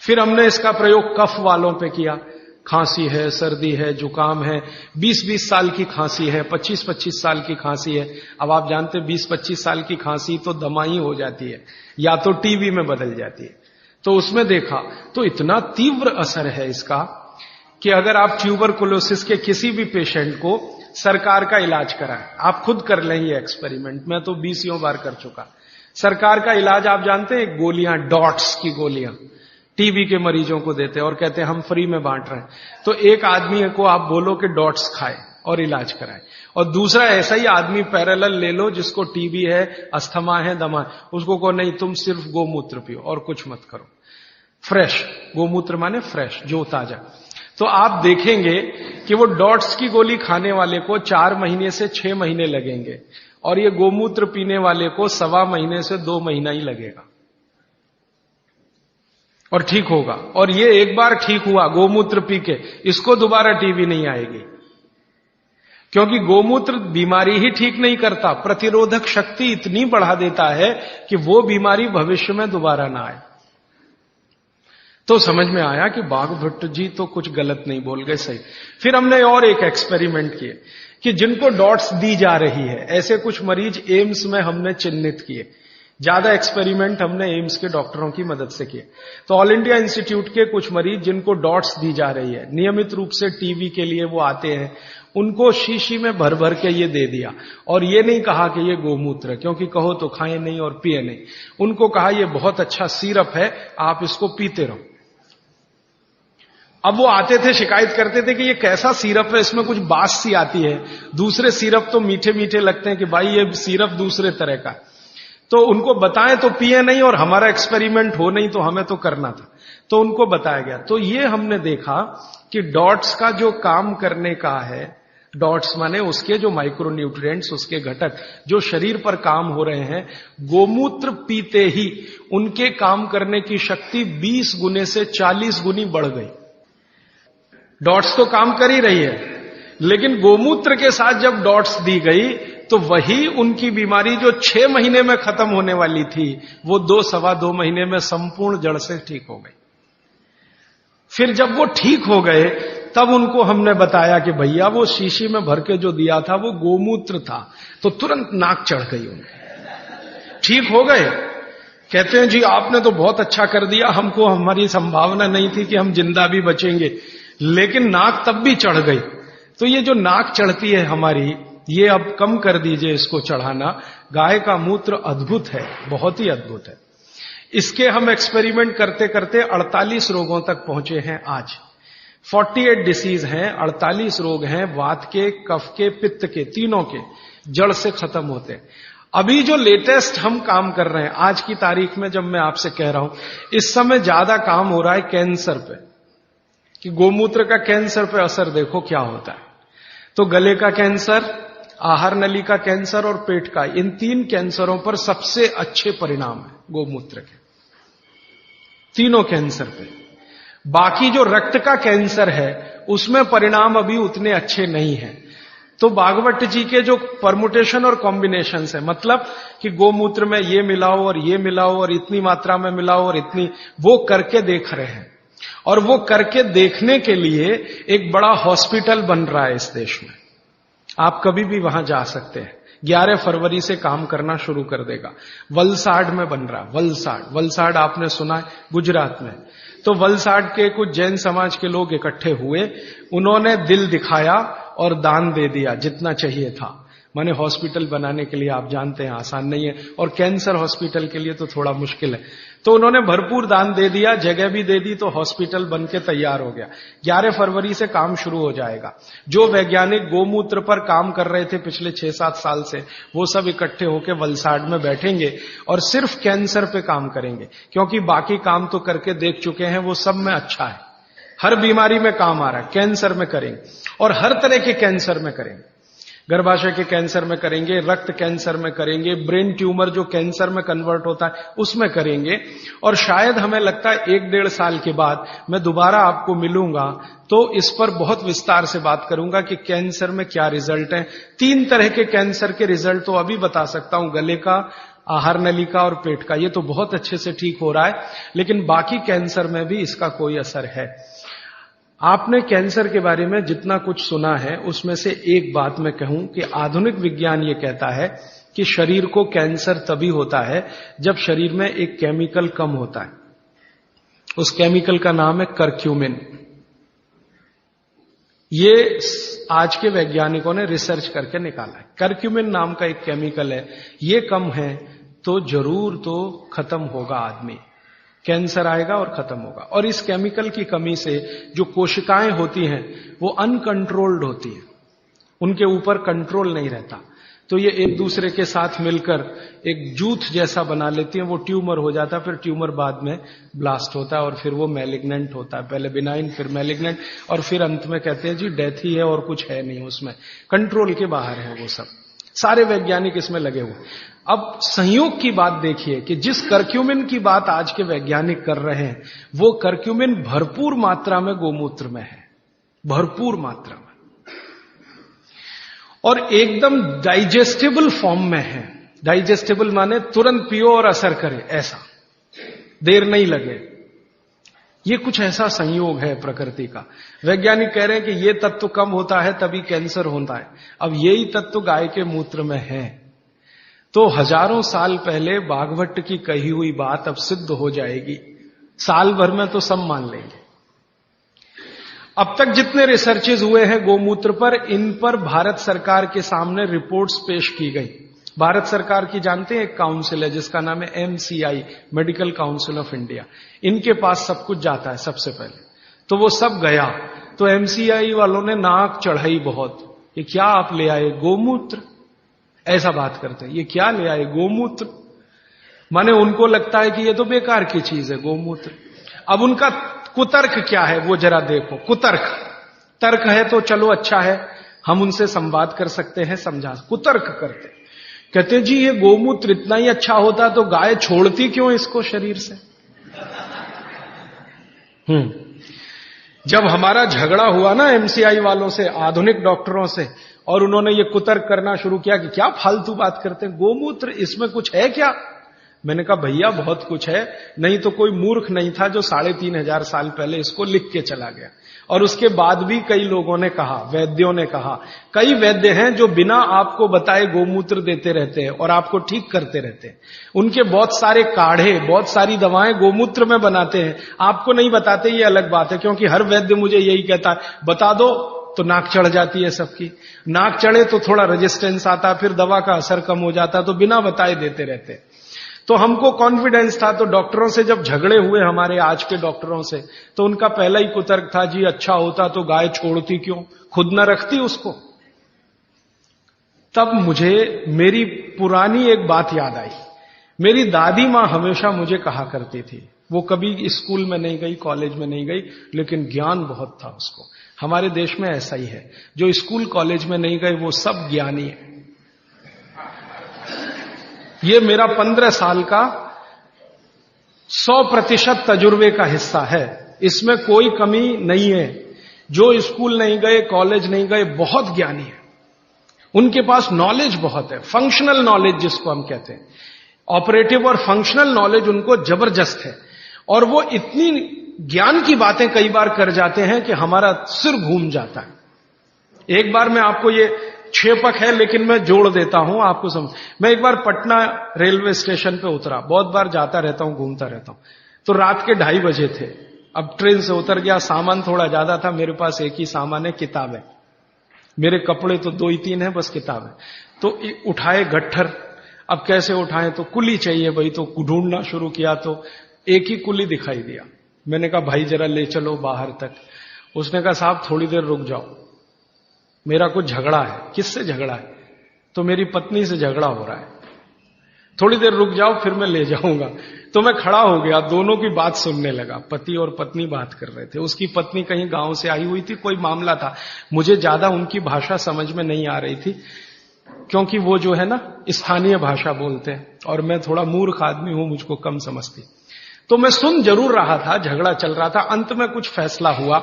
फिर हमने इसका प्रयोग कफ वालों पे किया। खांसी है, सर्दी है, जुकाम है, 20-20 साल की खांसी है, 25-25 साल की खांसी है। अब आप जानते हैं 20-25 साल की खांसी तो दमाई हो जाती है या तो टीबी में बदल जाती है। तो उसमें देखा तो इतना तीव्र असर है इसका कि अगर आप ट्यूबरकुलोसिस के किसी भी पेशेंट को सरकार का इलाज कराएं, आप खुद कर लें ये एक्सपेरिमेंट, मैं तो 20 बार कर चुका। सरकार का इलाज आप जानते हैं, गोलियां, डॉट्स की गोलियां टीबी के मरीजों को देते हैं और कहते हैं हम फ्री में बांट रहे हैं। तो एक आदमी को आप बोलो कि डॉट्स खाए और इलाज कराए, और दूसरा ऐसा ही आदमी पैरेलल ले लो जिसको टीबी है, अस्थमा है, दमा है, उसको कहो नहीं तुम सिर्फ गोमूत्र पियो और कुछ मत करो। फ्रेश गोमूत्र माने फ्रेश, जो ताजा। तो आप देखेंगे कि वो डॉट्स की गोली खाने वाले को 4 महीने से 6 महीने लगेंगे और ये गोमूत्र पीने वाले को 1.25 महीने से 2 महीना ही लगेगा और ठीक होगा। और ये एक बार ठीक हुआ गोमूत्र पी के, इसको दोबारा टीबी नहीं आएगी, क्योंकि गोमूत्र बीमारी ही ठीक नहीं करता, प्रतिरोधक शक्ति इतनी बढ़ा देता है कि वो बीमारी भविष्य में दोबारा ना आए। तो समझ में आया कि बागभट्ट जी तो कुछ गलत नहीं बोल गए, सही। फिर हमने और एक एक्सपेरिमेंट किए कि जिनको डॉट्स दी जा रही है, ऐसे कुछ मरीज एम्स में हमने चिन्हित किए। ज्यादा एक्सपेरिमेंट हमने एम्स के डॉक्टरों की मदद से किए। तो ऑल इंडिया इंस्टीट्यूट के कुछ मरीज जिनको डॉट्स दी जा रही है, नियमित रूप से टीबी के लिए वो आते हैं, उनको शीशी में भर भर के ये दे दिया। और ये नहीं कहा कि ये गोमूत्र है, क्योंकि कहो तो खाए नहीं और पिए नहीं। उनको कहा ये बहुत अच्छा सिरप है, आप इसको पीते रहो। अब वो आते थे, शिकायत करते थे कि ये कैसा सिरप है, इसमें कुछ बास सी आती है, दूसरे सिरप तो मीठे मीठे लगते हैं, कि भाई ये सिरप दूसरे तरह का। तो उनको बताएं तो पिए नहीं, और हमारा एक्सपेरिमेंट हो नहीं तो हमें तो करना था, तो उनको बताया गया। तो ये हमने देखा कि डॉट्स का जो काम करने का है डॉट्स माने उसके जो माइक्रोन्यूट्रिएंट्स, उसके घटक जो शरीर पर काम हो रहे हैं, गोमूत्र पीते ही उनके काम करने की शक्ति 20 गुने से 40 गुनी बढ़ गई। डॉट्स तो काम कर ही रही है, लेकिन गोमूत्र के साथ जब डॉट्स दी गई तो वही उनकी बीमारी जो 6 महीने में खत्म होने वाली थी, वो 2-2.25 महीने में संपूर्ण जड़ से ठीक हो गई। फिर जब वो ठीक हो गए तब उनको हमने बताया कि भैया वो शीशी में भर के जो दिया था वो गोमूत्र था, तो तुरंत नाक चढ़ गई उन्हें, ठीक हो गए। कहते हैं जी आपने तो बहुत अच्छा कर दिया, हमको हमारी संभावना नहीं थी कि हम जिंदा भी बचेंगे, लेकिन नाक तब भी चढ़ गई। तो ये जो नाक चढ़ती है हमारी, ये अब कम कर दीजिए इसको चढ़ाना। गाय का मूत्र अद्भुत है, बहुत ही अद्भुत है। इसके हम एक्सपेरिमेंट करते करते 48 रोगों तक पहुंचे हैं आज। 48 डिसीज हैं, 48 रोग हैं, वात के, कफ के, पित्त के, तीनों के जड़ से खत्म होते हैं। अभी जो लेटेस्ट हम काम कर रहे हैं आज की तारीख में, जब मैं आपसे कह रहा हूं, इस समय ज्यादा काम हो रहा है कैंसर पे, कि गोमूत्र का कैंसर पे असर देखो क्या होता है। तो गले का कैंसर, आहार नली का कैंसर और पेट का, इन 3 कैंसरों पर सबसे अच्छे परिणाम है गोमूत्र के, तीनों कैंसर पे। बाकी जो रक्त का कैंसर है उसमें परिणाम अभी उतने अच्छे नहीं हैं। तो भागवत जी के जो परमुटेशन और कॉम्बिनेशन है, मतलब कि गोमूत्र में ये मिलाओ और ये मिलाओ और इतनी मात्रा में मिलाओ और इतनी, वो करके देख रहे हैं। और वो करके देखने के लिए एक बड़ा हॉस्पिटल बन रहा है इस देश में, आप कभी भी वहां जा सकते हैं। 11 फरवरी से काम करना शुरू कर देगा। वलसाड में बन रहा, वलसाड आपने सुना है, गुजरात में। तो वलसाड के कुछ जैन समाज के लोग इकट्ठे हुए, उन्होंने दिल दिखाया और दान दे दिया जितना चाहिए था। माने हॉस्पिटल बनाने के लिए आप जानते हैं आसान नहीं है, और कैंसर हॉस्पिटल के लिए तो थोड़ा मुश्किल है। तो उन्होंने भरपूर दान दे दिया, जगह भी दे दी, तो हॉस्पिटल बन के तैयार हो गया। 11 फरवरी से काम शुरू हो जाएगा। जो वैज्ञानिक गोमूत्र पर काम कर रहे थे पिछले 6-7 साल से, वो सब इकट्ठे होकर वलसाड में बैठेंगे और सिर्फ कैंसर पे काम करेंगे, क्योंकि बाकी काम तो करके देख चुके हैं, वो सब में अच्छा है। हर बीमारी में काम आ रहा है, कैंसर में करेंगे, और हर तरह के कैंसर में करेंगे। गर्भाशय के कैंसर में करेंगे, रक्त कैंसर में करेंगे, ब्रेन ट्यूमर जो कैंसर में कन्वर्ट होता है उसमें करेंगे। और शायद हमें लगता है 1-1.5 साल के बाद मैं दोबारा आपको मिलूंगा तो इस पर बहुत विस्तार से बात करूंगा कि कैंसर में क्या रिजल्ट है। 3 तरह के कैंसर के रिजल्ट तो अभी बता सकता हूं, गले का, आहार नली का और पेट का। ये तो बहुत अच्छे से ठीक हो रहा है, लेकिन बाकी कैंसर में भी इसका कोई असर है। आपने कैंसर के बारे में जितना कुछ सुना है उसमें से एक बात मैं कहूं कि आधुनिक विज्ञान ये कहता है कि शरीर को कैंसर तभी होता है जब शरीर में एक केमिकल कम होता है। उस केमिकल का नाम है करक्यूमिन। ये आज के वैज्ञानिकों ने रिसर्च करके निकाला है। करक्यूमिन नाम का एक केमिकल है, ये कम है तो जरूर तो खत्म होगा आदमी, कैंसर आएगा और खत्म होगा। और इस केमिकल की कमी से जो कोशिकाएं होती हैं वो अनकंट्रोल्ड होती हैं, उनके ऊपर कंट्रोल नहीं रहता, तो ये एक दूसरे के साथ मिलकर एक जूथ जैसा बना लेती हैं। वो ट्यूमर हो जाता है, फिर ट्यूमर बाद में ब्लास्ट होता है और फिर वो मैलिग्नेंट होता है, पहले बिनाइन फिर मैलिग्नेंट, और फिर अंत में कहते हैं जी डेथ ही है और कुछ है नहीं, उसमें कंट्रोल के बाहर है वो सब। सारे वैज्ञानिक इसमें लगे हुए। अब संयोग की बात देखिए कि जिस करक्यूमिन की बात आज के वैज्ञानिक कर रहे हैं, वो करक्यूमिन भरपूर मात्रा में गोमूत्र में है, भरपूर मात्रा में, और एकदम डाइजेस्टेबल फॉर्म में है। डाइजेस्टेबल माने तुरंत पियो और असर करे, ऐसा देर नहीं लगे। ये कुछ ऐसा संयोग है प्रकृति का। वैज्ञानिक कह रहे हैं कि ये तत्व कम होता है तभी कैंसर होता है। अब यही तत्व गाय के मूत्र में है। तो हजारों साल पहले भागवत की कही हुई बात अब सिद्ध हो जाएगी, साल भर में तो सब मान लेंगे। अब तक जितने रिसर्चेज हुए हैं गोमूत्र पर, इन पर भारत सरकार के सामने रिपोर्ट्स पेश की गई। भारत सरकार की जानते हैं एक काउंसिल है जिसका नाम है MCI, medical council of India. इनके पास सब कुछ जाता है सबसे पहले, तो वो सब गया। तो MCI वालों ने नाक चढ़ाई बहुत, ये क्या आप ले आए गोमूत्र, ऐसा बात करते हैं, ये क्या ले आए गोमूत्र। माने उनको लगता है कि ये तो बेकार की चीज है गोमूत्र। अब उनका कुतर्क क्या है वो जरा देखो। कुतर्क, तर्क है तो चलो अच्छा है, हम उनसे संवाद कर सकते हैं, समझा, कुतर्क करते। कहते जी ये गोमूत्र इतना ही अच्छा होता तो गाय छोड़ती क्यों इसको शरीर से। जब हमारा झगड़ा हुआ ना एमसीआई वालों से, आधुनिक डॉक्टरों से, और उन्होंने ये कुतर्क करना शुरू किया कि क्या फालतू बात करते हैं, गोमूत्र इसमें कुछ है क्या। मैंने कहा भैया बहुत कुछ है, नहीं तो कोई मूर्ख नहीं था जो 3500 साल पहले इसको लिख के चला गया। और उसके बाद भी कई लोगों ने कहा, वैद्यों ने कहा, कई वैद्य हैं जो बिना आपको बताए गोमूत्र देते रहते हैं और आपको ठीक करते रहते हैं। उनके बहुत सारे काढ़े, बहुत सारी दवाएं गोमूत्र में बनाते हैं, आपको नहीं बताते, ये अलग बात है। क्योंकि हर वैद्य मुझे यही कहता है, बता दो तो नाक चढ़ जाती है सबकी, नाक चढ़े तो थोड़ा रेजिस्टेंस आता, फिर दवा का असर कम हो जाता, तो बिना बताए देते रहते। तो हमको कॉन्फिडेंस था, तो डॉक्टरों से जब झगड़े हुए हमारे आज के डॉक्टरों से, तो उनका पहला ही कुतर्क था, जी अच्छा होता तो गाय छोड़ती क्यों, खुद न रखती उसको। तब मुझे मेरी पुरानी एक बात याद आई। मेरी दादी मां हमेशा मुझे कहा करती थी, वो कभी स्कूल में नहीं गई, कॉलेज में नहीं गई, लेकिन ज्ञान बहुत था उसको। हमारे देश में ऐसा ही है, जो स्कूल कॉलेज में नहीं गए वो सब ज्ञानी है। ये मेरा 15 साल का 100% तजुर्बे का हिस्सा है, इसमें कोई कमी नहीं है। जो स्कूल नहीं गए, कॉलेज नहीं गए, बहुत ज्ञानी है, उनके पास नॉलेज बहुत है, फंक्शनल नॉलेज जिसको हम कहते हैं। ऑपरेटिव और फंक्शनल नॉलेज उनको जबरदस्त है, और वो इतनी ज्ञान की बातें कई बार कर जाते हैं कि हमारा सिर घूम जाता है। एक बार मैं आपको ये क्षेपक है लेकिन मैं जोड़ देता हूं आपको समझ। मैं एक बार पटना रेलवे स्टेशन पे उतरा, बहुत बार जाता रहता हूं, घूमता रहता हूं, तो रात के 2:30 बजे थे। अब ट्रेन से उतर गया, सामान थोड़ा ज्यादा था, मेरे पास एक ही सामान है, किताब है। मेरे कपड़े तो 2 ही 3 है, बस किताब है। तो उठाए गट्ठर, अब कैसे उठाएं, तो कुली चाहिए भाई, तो ढूंढना शुरू किया तो एक ही कुली दिखाई दिया। मैंने कहा भाई जरा ले चलो बाहर तक। उसने कहा साहब थोड़ी देर रुक जाओ, मेरा कुछ झगड़ा है। किससे झगड़ा है? तो मेरी पत्नी से झगड़ा हो रहा है, थोड़ी देर रुक जाओ फिर मैं ले जाऊंगा। तो मैं खड़ा हो गया, दोनों की बात सुनने लगा। पति और पत्नी बात कर रहे थे, उसकी पत्नी कहीं गांव से आई हुई थी, कोई मामला था। मुझे ज्यादा उनकी भाषा समझ में नहीं आ रही थी, क्योंकि वो जो है ना स्थानीय भाषा बोलते हैं, और मैं थोड़ा मूर्ख आदमी हूं, मुझको कम समझती। तो मैं सुन जरूर रहा था, झगड़ा चल रहा था। अंत में कुछ फैसला हुआ,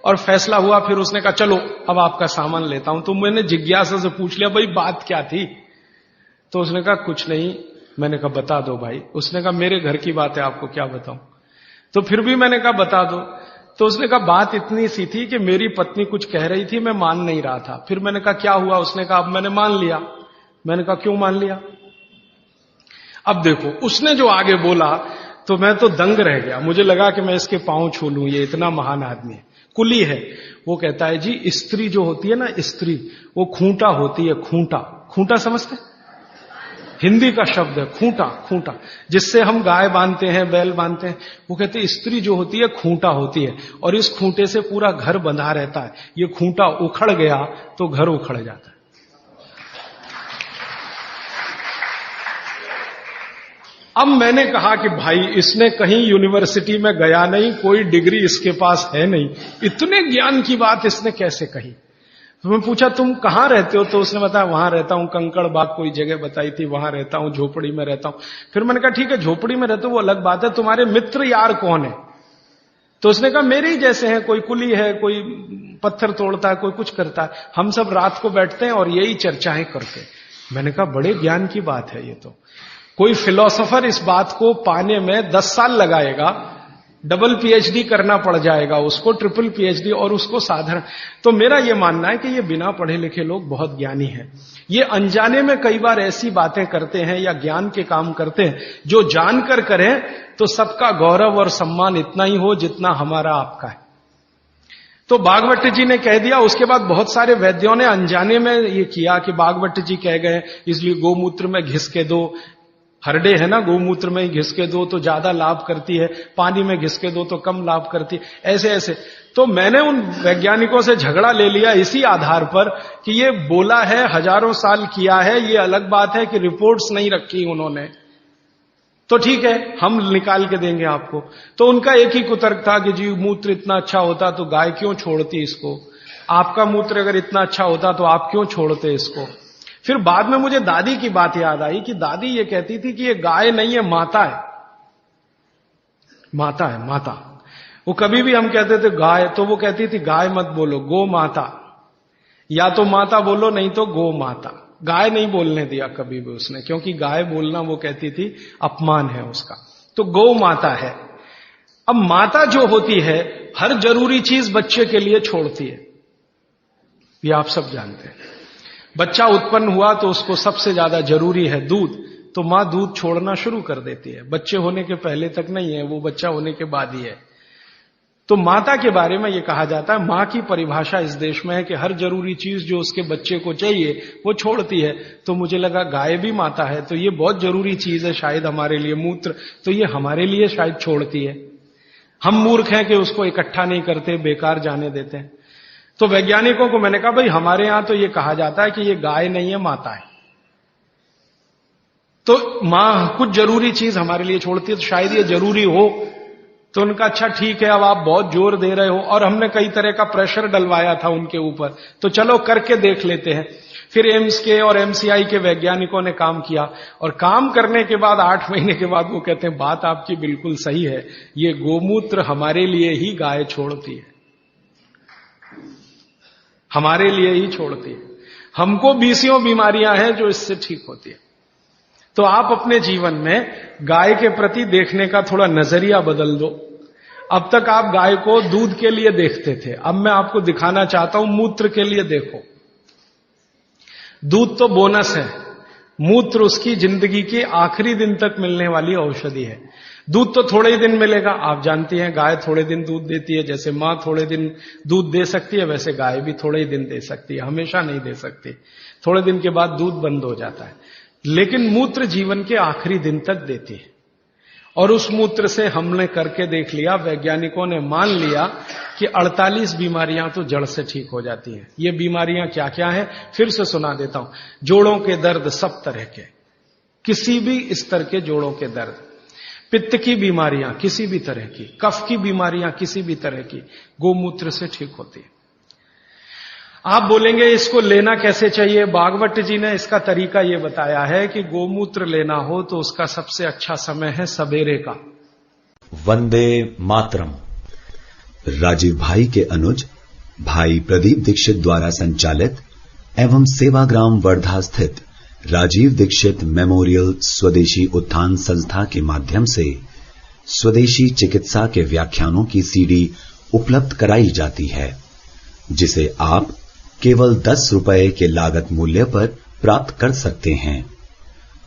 और फैसला हुआ, फिर उसने कहा चलो अब आपका सामान लेता हूं। तो मैंने जिज्ञासा से पूछ लिया भाई बात क्या थी? तो उसने कहा कुछ नहीं। मैंने कहा बता दो भाई। उसने कहा मेरे घर की बात है, आपको क्या बताऊं। तो फिर भी मैंने कहा बता दो। तो उसने कहा बात इतनी सी थी कि मेरी पत्नी कुछ कह रही थी, मैं मान नहीं रहा था। फिर मैंने कहा क्या हुआ? उसने कहा अब मैंने मान लिया। मैंने कहा क्यों मान लिया? अब देखो उसने जो आगे बोला तो मैं तो दंग रह गया, मुझे लगा कि मैं इसके पांव छू लूं, ये इतना महान आदमी है। कुली है। वो कहता है जी स्त्री जो होती है ना, स्त्री वो खूंटा होती है। खूंटा, खूंटा समझते? हिंदी का शब्द है खूंटा, खूंटा जिससे हम गाय बांधते हैं, बैल बांधते हैं। वो कहते हैं स्त्री जो होती है खूंटा होती है, और इस खूंटे से पूरा घर बंधा रहता है। ये खूंटा उखड़ गया तो घर उखड़ जाता है। अब मैंने कहा कि भाई इसने कहीं यूनिवर्सिटी में गया नहीं, कोई डिग्री इसके पास है नहीं, इतने ज्ञान की बात इसने कैसे कही? तो मैं पूछा तुम कहां रहते हो? तो उसने बताया वहां रहता हूं, कंकड़ बाग कोई जगह बताई थी, वहां रहता हूं, झोपड़ी में रहता हूं। फिर मैंने कहा ठीक है झोपड़ी में रहते हो वो अलग बात है, तुम्हारे मित्र यार कौन है? तो उसने कहा मेरे ही जैसे हैं, कोई कुली है, कोई पत्थर तोड़ता है, कोई कुछ करता है, हम सब रात को बैठते हैं और यही चर्चाएं करते। मैंने कहा बड़े ज्ञान की बात है ये तो। कोई फिलोसोफर इस बात को पाने में 10 साल लगाएगा, डबल पीएचडी करना पड़ जाएगा उसको, ट्रिपल पीएचडी, और उसको साधारण। तो मेरा यह मानना है कि ये बिना पढ़े लिखे लोग बहुत ज्ञानी हैं। ये अनजाने में कई बार ऐसी बातें करते हैं या ज्ञान के काम करते हैं जो जानकर करें तो सबका गौरव और सम्मान इतना ही हो जितना हमारा आपका है। तो बागवट जी ने कह दिया। उसके बाद बहुत सारे वैद्यों ने अनजाने में ये किया कि बागवट जी कह गए इसलिए गोमूत्र में घिस के दो, हरडे है ना, गोमूत्र में घिस के दो तो ज्यादा लाभ करती है, पानी में घिस के दो तो कम लाभ करती है, ऐसे ऐसे। तो मैंने उन वैज्ञानिकों से झगड़ा ले लिया इसी आधार पर कि ये बोला है, हजारों साल किया है। ये अलग बात है कि रिपोर्ट्स नहीं रखी उन्होंने, तो ठीक है हम निकाल के देंगे आपको। तो उनका एक ही कुतर्क था कि जी मूत्र इतना अच्छा होता तो गाय क्यों छोड़ती इसको। आपका मूत्र अगर इतना अच्छा होता तो आप क्यों छोड़ते इसको? फिर बाद में मुझे दादी की बात याद आई कि दादी ये कहती थी कि ये गाय नहीं है, माता है। माता है, माता। वो कभी भी हम कहते थे गाय, तो वो कहती थी गाय मत बोलो, गो माता, या तो माता बोलो नहीं तो गो माता। गाय नहीं बोलने दिया कभी भी उसने, क्योंकि गाय बोलना वो कहती थी अपमान है उसका। तो गौ माता है। अब माता जो होती है हर जरूरी चीज बच्चे के लिए छोड़ती है, ये आप सब जानते हैं। बच्चा उत्पन्न हुआ तो उसको सबसे ज्यादा जरूरी है दूध, तो मां दूध छोड़ना शुरू कर देती है। बच्चे होने के पहले तक नहीं है, वो बच्चा होने के बाद ही है। तो माता के बारे में यह कहा जाता है, मां की परिभाषा इस देश में है कि हर जरूरी चीज जो उसके बच्चे को चाहिए वो छोड़ती है। तो मुझे लगा गाय भी माता है, तो ये बहुत जरूरी चीज है शायद हमारे लिए, मूत्र, तो ये हमारे लिए शायद छोड़ती है। हम मूर्ख हैं कि उसको इकट्ठा नहीं करते, बेकार जाने देते हैं। तो वैज्ञानिकों को मैंने कहा भाई हमारे यहां तो ये कहा जाता है कि ये गाय नहीं है, माता है। तो मां कुछ जरूरी चीज हमारे लिए छोड़ती है, तो शायद ये जरूरी हो। तो उनका अच्छा ठीक है, अब आप बहुत जोर दे रहे हो, और हमने कई तरह का प्रेशर डलवाया था उनके ऊपर, तो चलो करके देख लेते हैं। फिर एम्स के और एमसीआई के वैज्ञानिकों ने काम किया, और काम करने के बाद 8 महीने के बाद वो कहते हैं बात आपकी बिल्कुल सही है, ये गोमूत्र हमारे लिए ही गाय छोड़ती है, हमारे लिए ही छोड़ती है। हमको बीसियों बीमारियां हैं जो इससे ठीक होती है। तो आप अपने जीवन में गाय के प्रति देखने का थोड़ा नजरिया बदल दो। अब तक आप गाय को दूध के लिए देखते थे, अब मैं आपको दिखाना चाहता हूं मूत्र के लिए देखो। दूध तो बोनस है, मूत्र उसकी जिंदगी के आखिरी दिन तक मिलने वाली औषधि है। दूध तो थोड़े ही दिन मिलेगा, आप जानती हैं गाय थोड़े दिन दूध देती है, जैसे मां थोड़े दिन दूध दे सकती है वैसे गाय भी थोड़े ही दिन दे सकती है, हमेशा नहीं दे सकती। थोड़े दिन के बाद दूध बंद हो जाता है, लेकिन मूत्र जीवन के आखिरी दिन तक देती है। और उस मूत्र से हमने करके देख लिया, वैज्ञानिकों ने मान लिया कि 48 बीमारियां तो जड़ से ठीक हो जाती हैं। ये बीमारियां क्या क्या हैं फिर से सुना देता हूं। जोड़ों के दर्द सब तरह के, किसी भी स्तर के जोड़ों के दर्द, पित्त की बीमारियां किसी भी तरह की, कफ की बीमारियां किसी भी तरह की, गोमूत्र से ठीक होती है। आप बोलेंगे इसको लेना कैसे चाहिए? भागवत जी ने इसका तरीका यह बताया है कि गोमूत्र लेना हो तो उसका सबसे अच्छा समय है सवेरे का। वंदे मातरम। राजीव भाई के अनुज भाई प्रदीप दीक्षित द्वारा संचालित एवं सेवाग्राम वर्धा स्थित राजीव दीक्षित मेमोरियल स्वदेशी उत्थान संस्था के माध्यम से स्वदेशी चिकित्सा के व्याख्यानों की सीडी उपलब्ध कराई जाती है, जिसे आप केवल 10 रुपए के लागत मूल्य पर प्राप्त कर सकते हैं।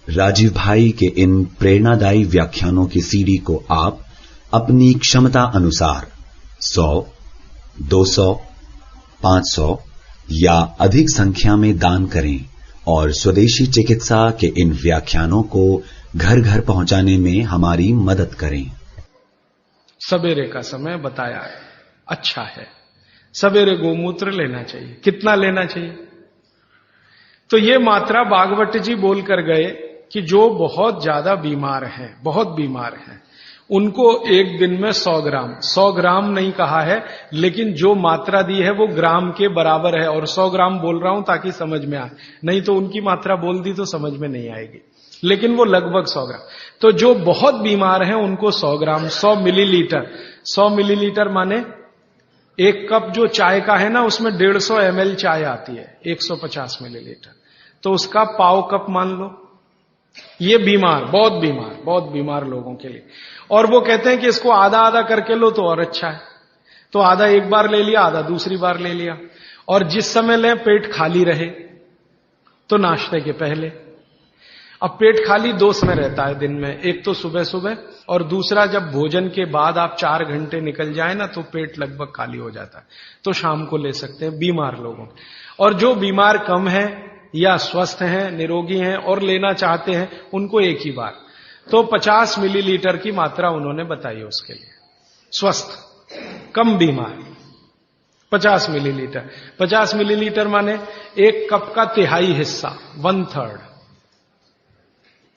राजीव भाई के इन प्रेरणादायी व्याख्यानों की सीडी को आप अपनी क्षमता अनुसार 100, 200, 500 या अधिक संख्या में दान करें और स्वदेशी चिकित्सा के इन व्याख्यानों को घर घर पहुंचाने में हमारी मदद करें। सवेरे का समय बताया है, अच्छा है, सवेरे गोमूत्र लेना चाहिए। कितना लेना चाहिए? तो ये मात्रा भागवत जी बोलकर गए कि जो बहुत ज्यादा बीमार हैं, बहुत बीमार हैं, उनको एक दिन में 100 ग्राम नहीं कहा है, लेकिन जो मात्रा दी है वो ग्राम के बराबर है। और 100 ग्राम बोल रहा हूं ताकि समझ में आए, नहीं तो उनकी मात्रा बोल दी तो समझ में नहीं आएगी, लेकिन वो लगभग 100 ग्राम। तो जो बहुत बीमार हैं उनको 100 ग्राम, 100 मिलीलीटर। 100 मिलीलीटर माने एक कप जो चाय का है ना, उसमें 150 ml चाय आती है, 150 मिलीलीटर, तो उसका पाव कप मान लो। ये बीमार, बहुत बीमार लोगों के लिए। और वो कहते हैं कि इसको आधा आधा करके लो तो और अच्छा है। तो आधा एक बार ले लिया, आधा दूसरी बार ले लिया। और जिस समय लें पेट खाली रहे, तो नाश्ते के पहले। अब पेट खाली 2 समय रहता है दिन में, एक तो सुबह सुबह, और दूसरा जब भोजन के बाद आप 4 घंटे निकल जाए ना तो पेट लगभग खाली हो जाता है, तो शाम को ले सकते हैं बीमार लोगों। और जो बीमार कम है या स्वस्थ हैं, निरोगी हैं और लेना चाहते हैं, उनको एक ही बार। तो 50 मिलीलीटर की मात्रा उन्होंने बताई उसके लिए। स्वस्थ, कम बीमार 50 मिलीलीटर। 50 मिलीलीटर माने एक कप का तिहाई हिस्सा, 1/3।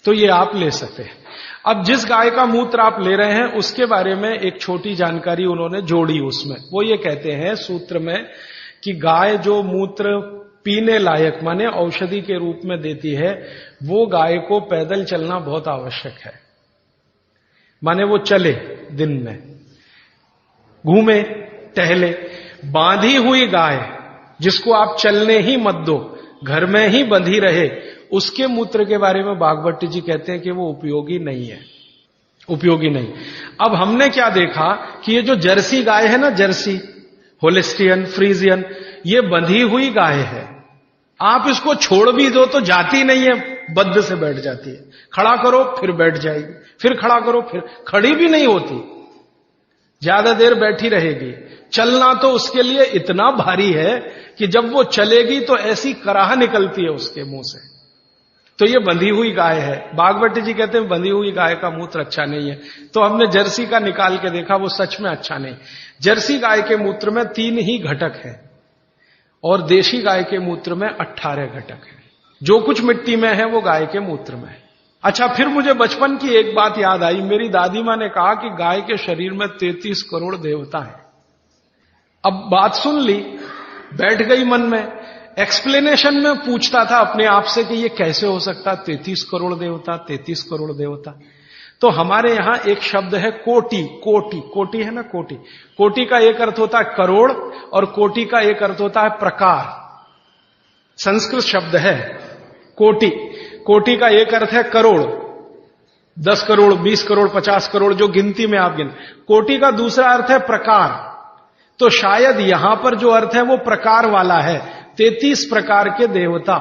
तो ये आप ले सकते हैं। अब जिस गाय का मूत्र आप ले रहे हैं उसके बारे में एक छोटी जानकारी उन्होंने जोड़ी उसमें। वो ये कहते हैं सूत्र में कि गाय जो मूत्र पीने लायक माने औषधि के रूप में देती है, वो गाय को पैदल चलना बहुत आवश्यक है। माने वो चले, दिन में घूमे टहले। बांधी हुई गाय जिसको आप चलने ही मत दो, घर में ही बंधी रहे, उसके मूत्र के बारे में भागवत जी कहते हैं कि वो उपयोगी नहीं है, उपयोगी नहीं। अब हमने क्या देखा कि ये जो जर्सी गाय है ना, जर्सी, होलिस्टियन, फ्रीजियन, ये बंधी हुई गाय है। आप इसको छोड़ भी दो तो जाती नहीं है, बद्ध से बैठ जाती है। खड़ा करो फिर बैठ जाएगी, फिर खड़ा करो फिर, खड़ी भी नहीं होती, ज्यादा देर बैठी रहेगी। चलना तो उसके लिए इतना भारी है कि जब वो चलेगी तो ऐसी कराह निकलती है उसके मुंह से। तो ये बंधी हुई गाय है। भागवत जी कहते हैं बंधी हुई गाय का मूत्र अच्छा नहीं है। तो हमने जर्सी का निकाल के देखा, वो सच में अच्छा नहीं। जर्सी गाय के मूत्र में 3 ही घटक है और देशी गाय के मूत्र में 18 घटक है। जो कुछ मिट्टी में है वो गाय के मूत्र में है। अच्छा, फिर मुझे बचपन की एक बात याद आई। मेरी दादी मां ने कहा कि गाय के शरीर में 33 करोड़ देवता है। अब बात सुन ली, बैठ गई मन में। एक्सप्लेनेशन में पूछता था अपने आप से कि ये कैसे हो सकता, 33 करोड़ देवता, 33 करोड़ देवता। तो हमारे यहां एक शब्द है कोटि। कोटि, कोटि है ना, कोटि। कोटि का एक अर्थ होता है करोड़ और कोटि का एक अर्थ होता है प्रकार। संस्कृत शब्द है कोटि। कोटि का एक अर्थ है करोड़, 10 करोड़, 20 करोड़, 50 करोड़, जो गिनती में आप गिन। कोटि का दूसरा अर्थ है प्रकार। तो शायद यहां पर जो अर्थ है वो प्रकार वाला है। 33 प्रकार के देवता,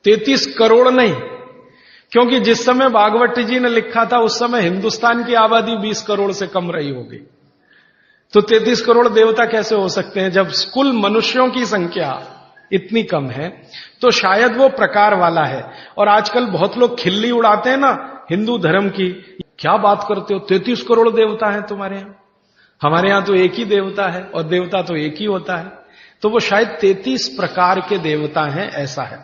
33 करोड़ नहीं, क्योंकि जिस समय भागवत जी ने लिखा था उस समय हिंदुस्तान की आबादी 20 करोड़ से कम रही होगी। तो 33 करोड़ देवता कैसे हो सकते हैं जब कुल मनुष्यों की संख्या इतनी कम है। तो शायद वो प्रकार वाला है। और आजकल बहुत लोग खिल्ली उड़ाते हैं ना हिंदू धर्म की, क्या बात करते हो, 33 करोड़ देवता है तुम्हारे यहां, हमारे यहां तो एक ही देवता है और देवता तो एक ही होता है। तो वो शायद 33 प्रकार के देवता हैं, ऐसा है।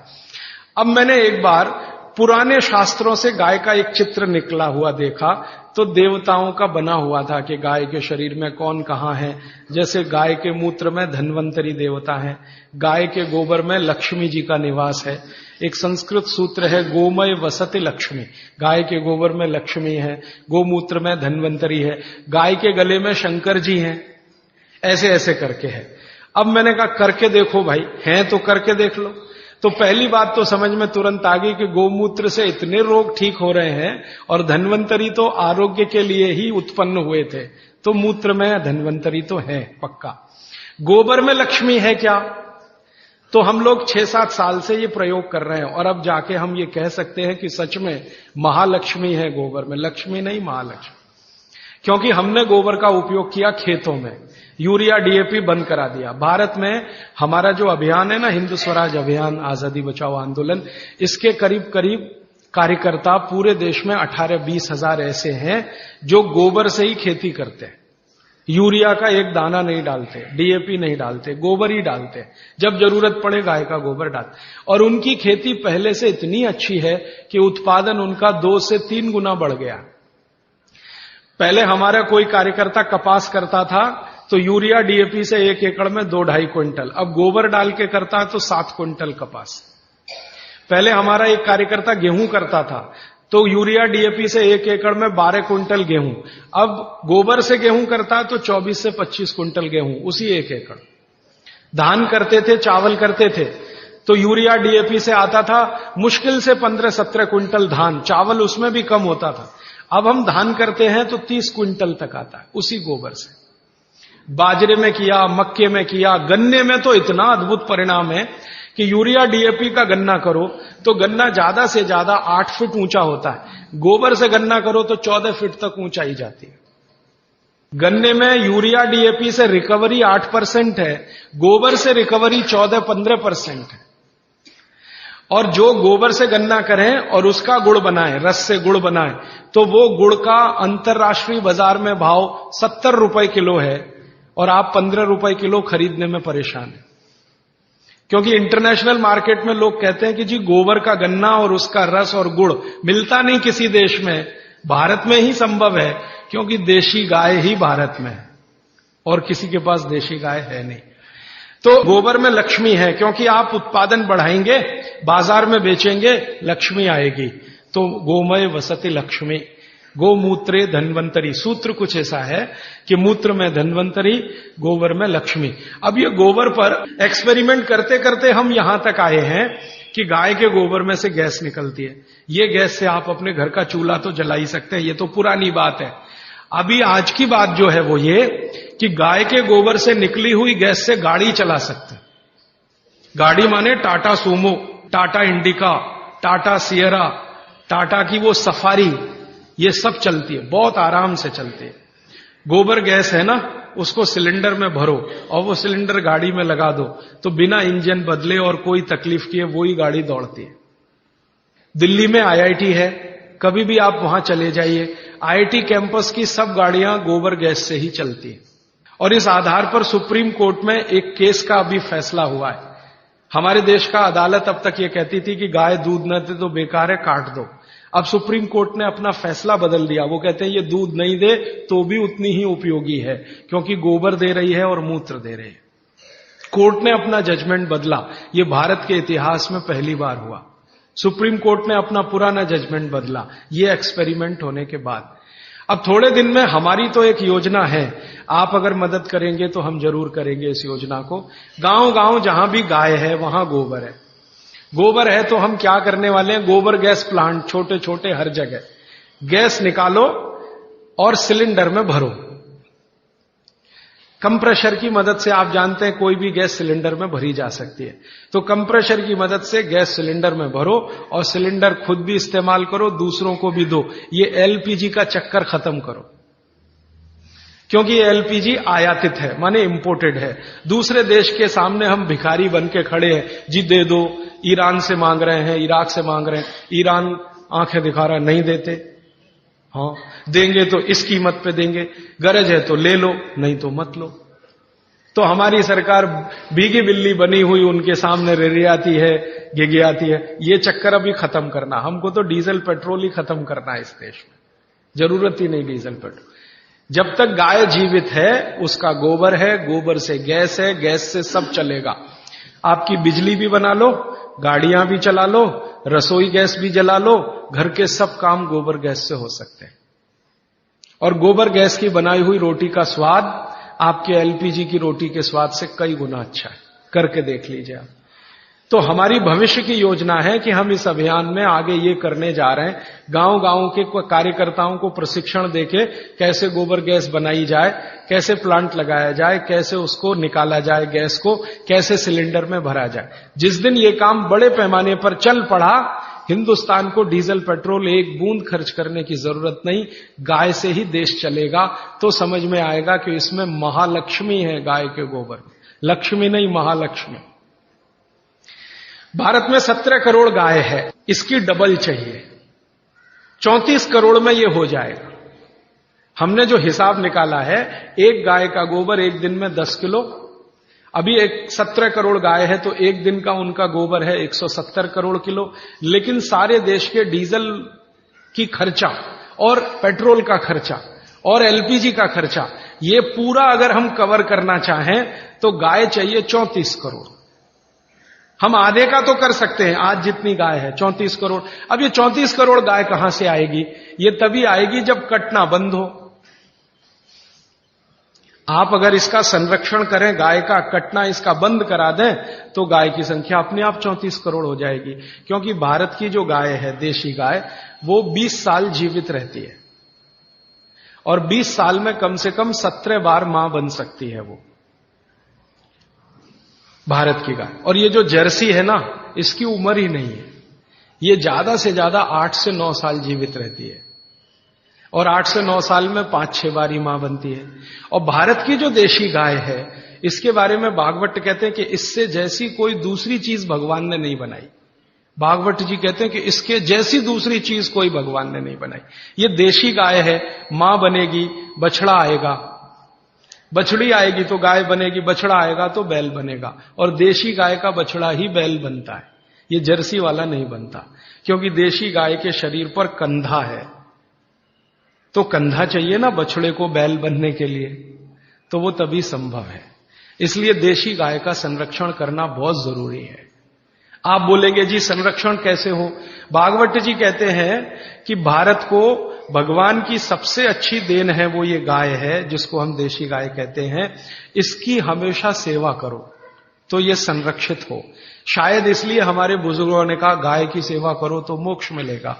अब मैंने एक बार पुराने शास्त्रों से गाय का एक चित्र निकला हुआ देखा, तो देवताओं का बना हुआ था कि गाय के शरीर में कौन कहां है। जैसे गाय के मूत्र में धन्वंतरी देवता है, गाय के गोबर में लक्ष्मी जी का निवास है। एक संस्कृत सूत्र है गोमय वसति लक्ष्मी, गाय के गोबर में लक्ष्मी है, गोमूत्र में धन्वंतरी है, गाय के गले में शंकर जी हैं। ऐसे ऐसे करके है। अब मैंने कहा करके देखो भाई, हैं तो करके देख लो। तो पहली बात तो समझ में तुरंत आ गई कि गोमूत्र से इतने रोग ठीक हो रहे हैं और धन्वंतरी तो आरोग्य के लिए ही उत्पन्न हुए थे, तो मूत्र में धन्वंतरी तो है पक्का। गोबर में लक्ष्मी है क्या? तो हम लोग 6-7 साल से ये प्रयोग कर रहे हैं और अब जाके हम ये कह सकते हैं कि सच में महालक्ष्मी है गोबर में, लक्ष्मी नहीं महालक्ष्मी। क्योंकि हमने गोबर का उपयोग किया खेतों में, यूरिया डीएपी बंद करा दिया। भारत में हमारा जो अभियान है ना, हिंदू स्वराज अभियान, आजादी बचाओ आंदोलन, इसके करीब करीब कार्यकर्ता पूरे देश में 18-20 हजार ऐसे हैं जो गोबर से ही खेती करते हैं। यूरिया का एक दाना नहीं डालते, डीएपी नहीं डालते, गोबर ही डालते। जब जरूरत पड़े गाय का गोबर डालते। और उनकी खेती पहले से इतनी अच्छी है कि उत्पादन उनका 2 से 3 गुना बढ़ गया। पहले हमारा कोई कार्यकर्ता कपास करता था तो यूरिया डीएपी से 1 एकड़ में 2-2.5 क्विंटल, अब गोबर डाल के करता है तो 7 क्विंटल कपास। पहले हमारा एक कार्यकर्ता गेहूं करता था तो यूरिया डीएपी से 1 एकड़ में 12 क्विंटल गेहूं, अब गोबर से गेहूं करता है तो 24 से 25 क्विंटल गेहूं उसी 1 एकड़। धान करते थे, चावल करते थे तो यूरिया डीएपी से आता था मुश्किल से 15-17 क्विंटल धान, चावल उसमें भी कम होता था। अब हम धान करते हैं तो 30 क्विंटल तक आता है उसी गोबर से। बाजरे में किया, मक्के में किया, गन्ने में तो इतना अद्भुत परिणाम है कि यूरिया डीएपी का गन्ना करो तो गन्ना ज्यादा से ज्यादा 8 फीट ऊंचा होता है, गोबर से गन्ना करो तो 14 फीट तक ऊंचाई जाती है। गन्ने में यूरिया डीएपी से रिकवरी 8% है, गोबर से रिकवरी 14-15% है। और जो गोबर से गन्ना करें और उसका गुड़ बनाएं, रस से गुड़ बनाएं, तो वो गुड़ का अंतरराष्ट्रीय बाजार में भाव 70 रुपए किलो है और आप 15 रुपए किलो खरीदने में परेशान हैं। क्योंकि इंटरनेशनल मार्केट में लोग कहते हैं कि जी गोबर का गन्ना और उसका रस और गुड़ मिलता नहीं किसी देश में, भारत में ही संभव है, क्योंकि देशी गाय ही भारत में है और किसी के पास देशी गाय है नहीं। तो गोबर में लक्ष्मी है, क्योंकि आप उत्पादन बढ़ाएंगे, बाजार में बेचेंगे, लक्ष्मी आएगी। तो गोमय वसति लक्ष्मी, गोमूत्रे धन्वंतरी, सूत्र कुछ ऐसा है कि मूत्र में धन्वंतरी, गोबर में लक्ष्मी। अब ये गोबर पर एक्सपेरिमेंट करते करते हम यहां तक आए हैं कि गाय के गोबर में से गैस निकलती है। ये गैस से आप अपने घर का चूल्हा तो जला ही सकते हैं, ये तो पुरानी बात है। अभी आज की बात जो है वो ये कि गाय के गोबर से निकली हुई गैस से गाड़ी चला सकते हैं। गाड़ी माने Tata Sumo, Tata indica, Tata Sierra, Tata की वो सफारी, ये सब चलती है, बहुत आराम से चलती है। गोबर गैस है ना, उसको सिलेंडर में भरो और वो सिलेंडर गाड़ी में लगा दो, तो बिना इंजन बदले और कोई तकलीफ किए वो ही गाड़ी दौड़ती है। दिल्ली में आईआईटी है, कभी भी आप वहां चले जाइए, आईआईटी कैंपस की सब गाड़ियां गोबर गैस से ही चलती है। और इस आधार पर सुप्रीम कोर्ट में एक केस का अभी फैसला हुआ है। हमारे देश का अदालत अब तक ये कहती थी कि गाय दूध न दे तो बेकार है, काट दो। अब सुप्रीम कोर्ट ने अपना फैसला बदल दिया, वो कहते हैं ये दूध नहीं दे तो भी उतनी ही उपयोगी है, क्योंकि गोबर दे रही है और मूत्र दे रही है। कोर्ट ने अपना जजमेंट बदला, ये भारत के इतिहास में पहली बार हुआ। सुप्रीम कोर्ट ने अपना पुराना जजमेंट बदला, ये एक्सपेरिमेंट होने के बाद। अब थोड़े दिन में हमारी तो एक योजना है, आप अगर मदद करेंगे तो हम जरूर करेंगे इस योजना को। गांव गांव जहां भी गाय है वहां गोबर है। गोबर है तो हम क्या करने वाले हैं, गोबर गैस प्लांट छोटे छोटे हर जगह, गैस निकालो और सिलेंडर में भरो। कंप्रेशर की मदद से, आप जानते हैं कोई भी गैस सिलेंडर में भरी जा सकती है, तो कंप्रेशर की मदद से गैस सिलेंडर में भरो और सिलेंडर खुद भी इस्तेमाल करो, दूसरों को भी दो। ये एलपीजी का चक्कर खत्म करो, क्योंकि ये एलपीजी आयातित है, माने इंपोर्टेड है। दूसरे देश के सामने हम भिखारी बन के खड़े हैं, जी दे दो। ईरान से मांग रहे हैं, इराक से मांग रहे हैं, ईरान आंखें दिखा रहा है, नहीं देते। हाँ, देंगे तो इस कीमत पे देंगे, गरज है तो ले लो, नहीं तो मत लो। तो हमारी सरकार भीगी बिल्ली बनी हुई उनके सामने रिरियाती है, गिगियाती है। ये चक्कर अभी खत्म करना, हमको तो डीजल पेट्रोल ही खत्म करना है इस देश में, जरूरत ही नहीं डीजल पेट्रोल। जब तक गाय जीवित है, उसका गोबर है, गोबर से गैस है, गैस से सब चलेगा। आपकी बिजली भी बना लो, गाड़ियां भी चला लो, रसोई गैस भी जला लो, घर के सब काम गोबर गैस से हो सकते हैं। और गोबर गैस की बनाई हुई रोटी का स्वाद आपके एलपीजी की रोटी के स्वाद से कई गुना अच्छा है, करके देख लीजिए आप। तो हमारी भविष्य की योजना है कि हम इस अभियान में आगे ये करने जा रहे हैं, गांव गांव के कार्यकर्ताओं को प्रशिक्षण देके कैसे गोबर गैस बनाई जाए, कैसे प्लांट लगाया जाए, कैसे उसको निकाला जाए, गैस को कैसे सिलेंडर में भरा जाए। जिस दिन ये काम बड़े पैमाने पर चल पड़ा, हिंदुस्तान को डीजल पेट्रोल एक बूंद खर्च करने की जरूरत नहीं, गाय से ही देश चलेगा। तो समझ में आएगा कि इसमें महालक्ष्मी है गाय के गोबर, लक्ष्मी नहीं महालक्ष्मी। भारत में 17 करोड़ गाय है, इसकी डबल चाहिए, 34 करोड़ में ये हो जाएगा। हमने जो हिसाब निकाला है, एक गाय का गोबर एक दिन में 10 किलो। अभी 17 करोड़ गाय है तो एक दिन का उनका गोबर है 170 करोड़ किलो। लेकिन सारे देश के डीजल की खर्चा और पेट्रोल का खर्चा और एलपीजी का खर्चा, ये पूरा अगर हम कवर करना चाहें तो गाय चाहिए 34 करोड़। हम आधे का तो कर सकते हैं, आज जितनी गाय है 34 करोड़। अब ये 34 करोड़ गाय कहां से आएगी? ये तभी आएगी जब कटना बंद हो। आप अगर इसका संरक्षण करें, गाय का कटना इसका बंद करा दें, तो गाय की संख्या अपने आप 34 करोड़ हो जाएगी। क्योंकि भारत की जो गाय है, देशी गाय, वो 20 साल जीवित रहती है और 20 साल में कम से कम 17 बार मां बन सकती है वो भारत की गाय। और ये जो जर्सी है ना, इसकी उम्र ही नहीं है, ये ज्यादा से ज्यादा 8 से 9 साल जीवित रहती है और 8 से 9 साल में 5-6 बार मां बनती है। और भारत की जो देशी गाय है, इसके बारे में भागवत कहते हैं कि इससे जैसी कोई दूसरी चीज भगवान ने नहीं बनाई। भागवत जी कहते हैं कि इसके जैसी दूसरी चीज कोई भगवान ने नहीं बनाई। ये देशी गाय है, मां बनेगी, बछड़ा आएगा, बछड़ी आएगी तो गाय बनेगी, बछड़ा आएगा तो बैल बनेगा। और देशी गाय का बछड़ा ही बैल बनता है, ये जर्सी वाला नहीं बनता। क्योंकि देशी गाय के शरीर पर कंधा है, तो कंधा चाहिए ना बछड़े को बैल बनने के लिए, तो वो तभी संभव है। इसलिए देशी गाय का संरक्षण करना बहुत जरूरी है। आप बोलेंगे जी संरक्षण कैसे हो? भागवत जी कहते हैं कि भारत को भगवान की सबसे अच्छी देन है वो ये गाय है, जिसको हम देशी गाय कहते हैं। इसकी हमेशा सेवा करो तो ये संरक्षित हो। शायद इसलिए हमारे बुजुर्गों ने कहा गाय की सेवा करो तो मोक्ष मिलेगा,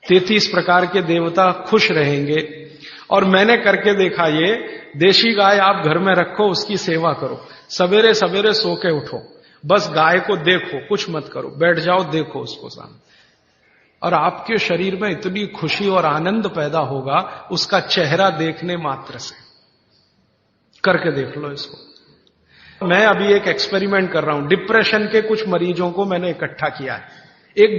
33 प्रकार के देवता खुश रहेंगे। और मैंने करके देखा, ये देशी गाय आप घर में रखो, उसकी सेवा करो, सवेरे सवेरे सो के उठो, बस गाय को देखो, कुछ मत करो, बैठ जाओ, देखो उसको सामने, और आपके शरीर में इतनी खुशी और आनंद पैदा होगा उसका चेहरा देखने मात्र से। करके देख लो इसको। मैं अभी एक एक्सपेरिमेंट कर रहा हूं, डिप्रेशन के कुछ मरीजों को मैंने इकट्ठा किया है एक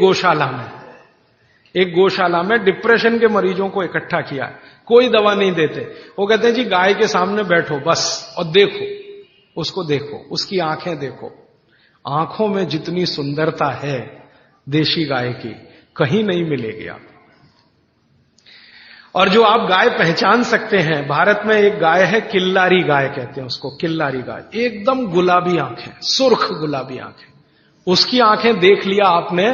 गौशाला में डिप्रेशन के मरीजों को इकट्ठा किया है। कोई दवा नहीं देते, वो कहते हैं जी गाय के सामने बैठो बस और देखो, उसको देखो, उसकी आंखें देखो, आंखों में जितनी सुंदरता है देशी गाय की कहीं नहीं मिलेगी आप। और जो आप गाय पहचान सकते हैं, भारत में एक गाय है किल्लारी गाय कहते हैं उसको, किल्लारी गाय, एकदम गुलाबी आंखें, सुर्ख गुलाबी आंखें। उसकी आंखें देख लिया आपने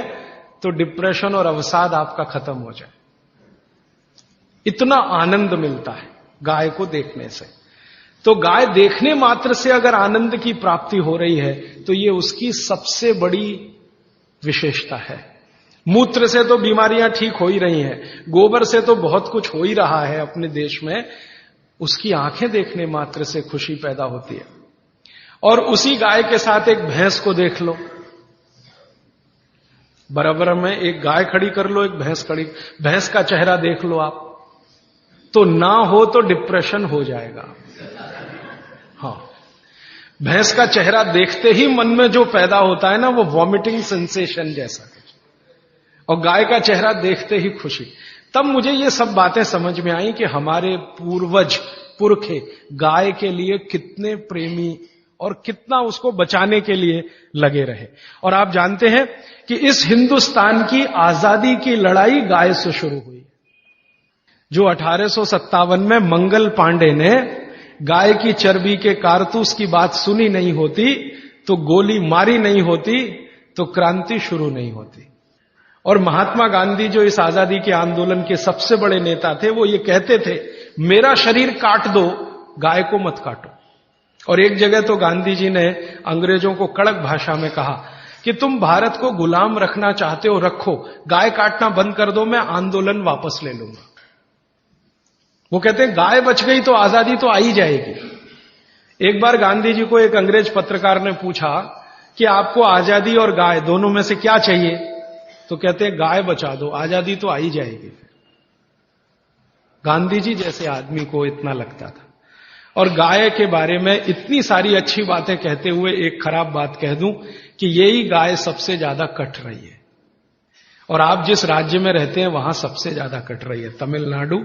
तो डिप्रेशन और अवसाद आपका खत्म हो जाए। इतना आनंद मिलता है गाय को देखने से। तो गाय देखने मात्र से अगर आनंद की प्राप्ति हो रही है तो ये उसकी सबसे बड़ी विशेषता है। मूत्र से तो बीमारियां ठीक हो ही रही हैं, गोबर से तो बहुत कुछ हो ही रहा है अपने देश में, उसकी आंखें देखने मात्र से खुशी पैदा होती है। और उसी गाय के साथ एक भैंस को देख लो, बराबर में एक गाय खड़ी कर लो, एक भैंस खड़ी, भैंस का चेहरा देख लो आप, तो ना हो तो डिप्रेशन हो जाएगा। हाँ, भैंस का चेहरा देखते ही मन में जो पैदा होता है ना, वो वॉमिटिंग सेंसेशन जैसा कुछ, और गाय का चेहरा देखते ही खुशी। तब मुझे ये सब बातें समझ में आई कि हमारे पूर्वज पुरखे गाय के लिए कितने प्रेमी और कितना उसको बचाने के लिए लगे रहे। और आप जानते हैं कि इस हिंदुस्तान की आजादी की लड़ाई गाय से शुरू हुई। जो 1857 में मंगल पांडे ने गाय की चर्बी के कारतूस की बात सुनी नहीं होती, तो गोली मारी नहीं होती, तो क्रांति शुरू नहीं होती। और महात्मा गांधी जो इस आजादी के आंदोलन के सबसे बड़े नेता थे, वो ये कहते थे मेरा शरीर काट दो, गाय को मत काटो। और एक जगह तो गांधी जी ने अंग्रेजों को कड़क भाषा में कहा कि तुम भारत को गुलाम रखना चाहते हो, रखो, गाय काटना बंद कर दो, मैं आंदोलन वापस ले लूंगा। वो कहते हैं गाय बच गई तो आजादी तो आ ही जाएगी। एक बार गांधी जी को एक अंग्रेज पत्रकार ने पूछा कि आपको आजादी और गाय दोनों में से क्या चाहिए, तो कहते हैं गाय बचा दो, आजादी तो आ ही जाएगी। गांधी जी जैसे आदमी को इतना लगता था। और गाय के बारे में इतनी सारी अच्छी बातें कहते हुए एक खराब बात कह दूं कि यही गाय सबसे ज्यादा कट रही है। और आप जिस राज्य में रहते हैं वहां सबसे ज्यादा कट रही है, तमिलनाडु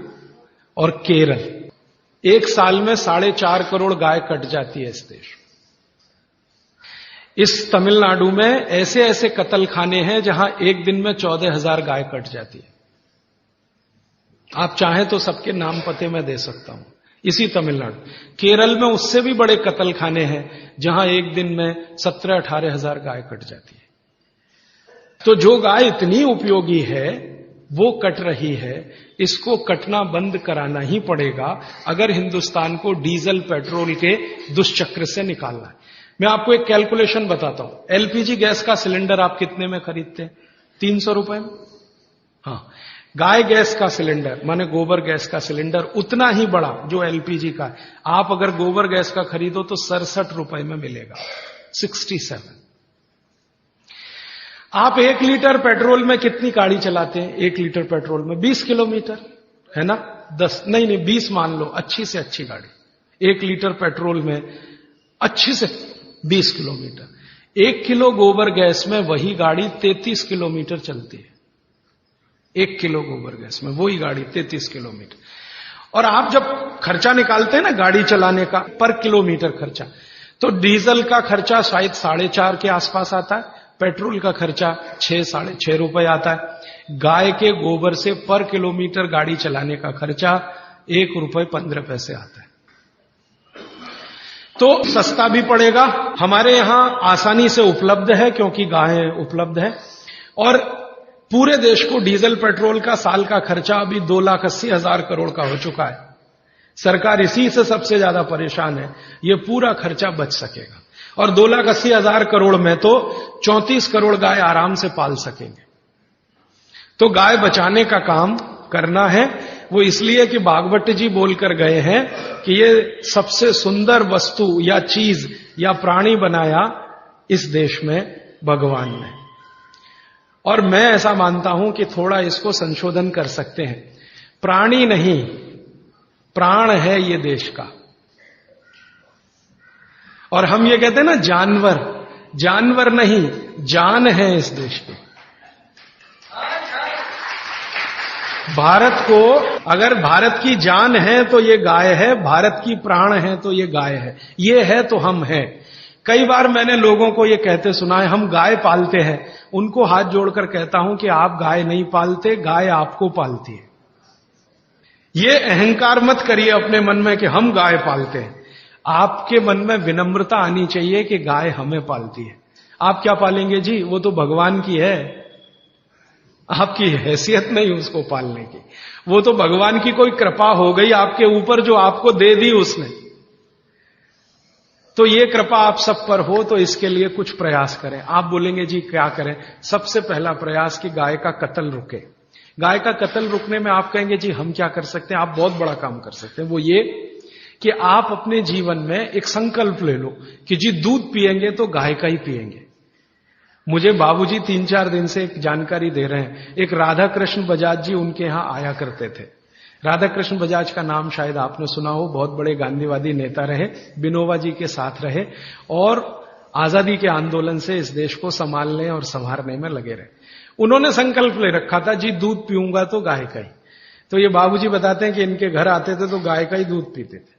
और केरल। एक साल में 4.5 करोड़ गाय कट जाती है इस देश। इस तमिलनाडु में ऐसे ऐसे कत्ल खाने हैं जहां एक दिन में 14,000 गाय कट जाती है। आप चाहें तो सबके नाम पते मैं दे सकता हूं। इसी तमिलनाडु, केरल में उससे भी बड़े कत्ल खाने हैं जहां एक दिन में 17-18 हजार गाय कट जाती है। तो जो गाय इतनी उपयोगी है वो कट रही है, इसको कटना बंद कराना ही पड़ेगा अगर हिंदुस्तान को डीजल पेट्रोल के दुष्चक्र से निकालना है। मैं आपको एक कैलकुलेशन बताता हूं। एलपीजी गैस का सिलेंडर आप कितने में खरीदते हैं? 300 रुपए में। हाँ, गाय गैस का सिलेंडर माने गोबर गैस का सिलेंडर उतना ही बड़ा जो एलपीजी का है, आप अगर गोबर गैस का खरीदो तो 67 रुपए में मिलेगा, 67। आप 1 लीटर पेट्रोल में कितनी गाड़ी चलाते हैं? 1 लीटर पेट्रोल में 20 किलोमीटर, है ना? 10 नहीं 20 मान लो, अच्छी से अच्छी गाड़ी 1 लीटर पेट्रोल में अच्छी से 20 किलोमीटर। 1 किलो गोबर गैस में वही गाड़ी 33 किलोमीटर चलती है। 1 किलो गोबर गैस में वही गाड़ी 33 किलोमीटर। और आप जब खर्चा निकालते हैं ना गाड़ी चलाने का, पर किलोमीटर खर्चा, तो डीजल का खर्चा शायद 4.5 के आसपास आता है, पेट्रोल का खर्चा 6-6.5 रुपए आता है। गाय के गोबर से पर किलोमीटर गाड़ी चलाने का खर्चा 1 रुपए 15 पैसे आता है। तो सस्ता भी पड़ेगा, हमारे यहां आसानी से उपलब्ध है क्योंकि गाय उपलब्ध है। और पूरे देश को डीजल पेट्रोल का साल का खर्चा अभी 2,80,000 करोड़ का हो चुका है। सरकार इसी से सबसे ज्यादा परेशान है, ये पूरा खर्चा बच सकेगा। और 2,80,000 करोड़ में तो 34 करोड़ गाय आराम से पाल सकेंगे। तो गाय बचाने का काम करना है। वो इसलिए कि भागवत जी बोलकर गए हैं कि ये सबसे सुंदर वस्तु या चीज या प्राणी बनाया इस देश में भगवान ने। और मैं ऐसा मानता हूं कि थोड़ा इसको संशोधन कर सकते हैं। प्राणी नहीं, प्राण है ये देश का। और हम ये कहते हैं ना जानवर, जानवर नहीं, जान है इस देश की। भारत को अगर भारत की जान है तो ये गाय है, भारत की प्राण है तो ये गाय है, ये है तो हम हैं। कई बार मैंने लोगों को ये कहते सुना है हम गाय पालते हैं, उनको हाथ जोड़कर कहता हूं कि आप गाय नहीं पालते, गाय आपको पालती है। ये अहंकार मत करिए अपने मन में कि हम गाय पालते हैं। आपके मन में विनम्रता आनी चाहिए कि गाय हमें पालती है। आप क्या पालेंगे जी, वो तो भगवान की है, आपकी हैसियत नहीं उसको पालने की। वो तो भगवान की कोई कृपा हो गई आपके ऊपर जो आपको दे दी उसने। तो ये कृपा आप सब पर हो तो इसके लिए कुछ प्रयास करें। आप बोलेंगे जी क्या करें? सबसे पहला प्रयास कि गाय का कत्ल रुके। गाय का कत्ल रुकने में आप कहेंगे जी हम क्या कर सकते हैं? आप बहुत बड़ा काम कर सकते हैं। वो ये कि आप अपने जीवन में एक संकल्प ले लो कि जी दूध पिएंगे तो गाय का ही पिएंगे। मुझे बाबूजी 3-4 दिन से एक जानकारी दे रहे हैं। एक राधा कृष्ण बजाज जी उनके यहां आया करते थे। राधा कृष्ण बजाज का नाम शायद आपने सुना हो, बहुत बड़े गांधीवादी नेता रहे, बिनोबा जी के साथ रहे और आजादी के आंदोलन से इस देश को संभालने और संवारने में लगे रहे। उन्होंने संकल्प ले रखा था जी दूध पीऊंगा तो गाय का ही। तो ये बाबूजी बताते हैं कि इनके घर आते थे तो गाय का ही दूध पीते थे।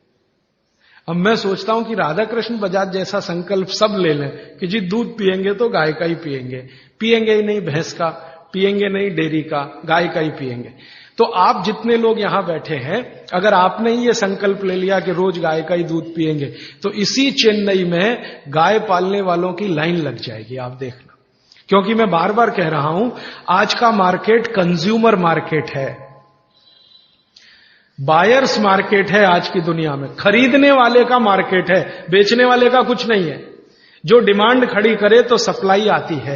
अब मैं सोचता हूं कि राधा कृष्ण बजाज जैसा संकल्प सब ले लें कि जी दूध पिएंगे तो गाय का ही पिएंगे, पिएंगे ही नहीं भैंस का, पिएंगे नहीं डेयरी का, गाय का ही पिएंगे। तो आप जितने लोग यहां बैठे हैं, अगर आपने ये संकल्प ले लिया कि रोज गाय का ही दूध पिएंगे तो इसी चेन्नई में गाय पालने वालों की लाइन लग जाएगी, आप देखना। क्योंकि मैं बार बार कह रहा हूं आज का मार्केट कंज्यूमर मार्केट है, बायर्स मार्केट है आज की दुनिया में, खरीदने वाले का मार्केट है, बेचने वाले का कुछ नहीं है। जो डिमांड खड़ी करे तो सप्लाई आती है।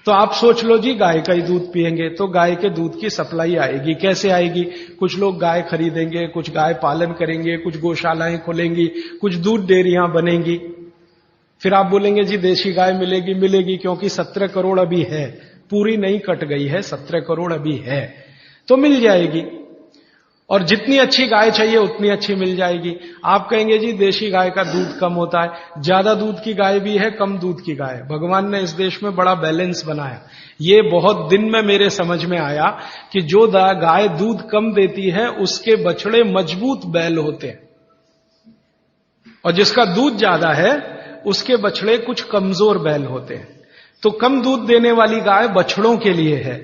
तो आप सोच लो जी गाय का ही दूध पिएंगे तो गाय के दूध की सप्लाई आएगी। कैसे आएगी? कुछ लोग गाय खरीदेंगे, कुछ गाय पालन करेंगे, कुछ गौशालाएं खोलेंगी, कुछ दूध डेयरियां बनेंगी। फिर आप बोलेंगे जी देशी गाय मिलेगी, मिलेगी क्योंकि 17 करोड़ अभी है, पूरी नहीं कट गई है, 17 करोड़ अभी है, तो मिल जाएगी। और जितनी अच्छी गाय चाहिए उतनी अच्छी मिल जाएगी। आप कहेंगे जी देशी गाय का दूध कम होता है, ज्यादा दूध की गाय भी है, कम दूध की गाय। भगवान ने इस देश में बड़ा बैलेंस बनाया। ये बहुत दिन में मेरे समझ में आया कि जो गाय दूध कम देती है उसके बछड़े मजबूत बैल होते हैं, और जिसका दूध ज्यादा है उसके बछड़े कुछ कमजोर बैल होते हैं। तो कम दूध देने वाली गाय बछड़ों के लिए है,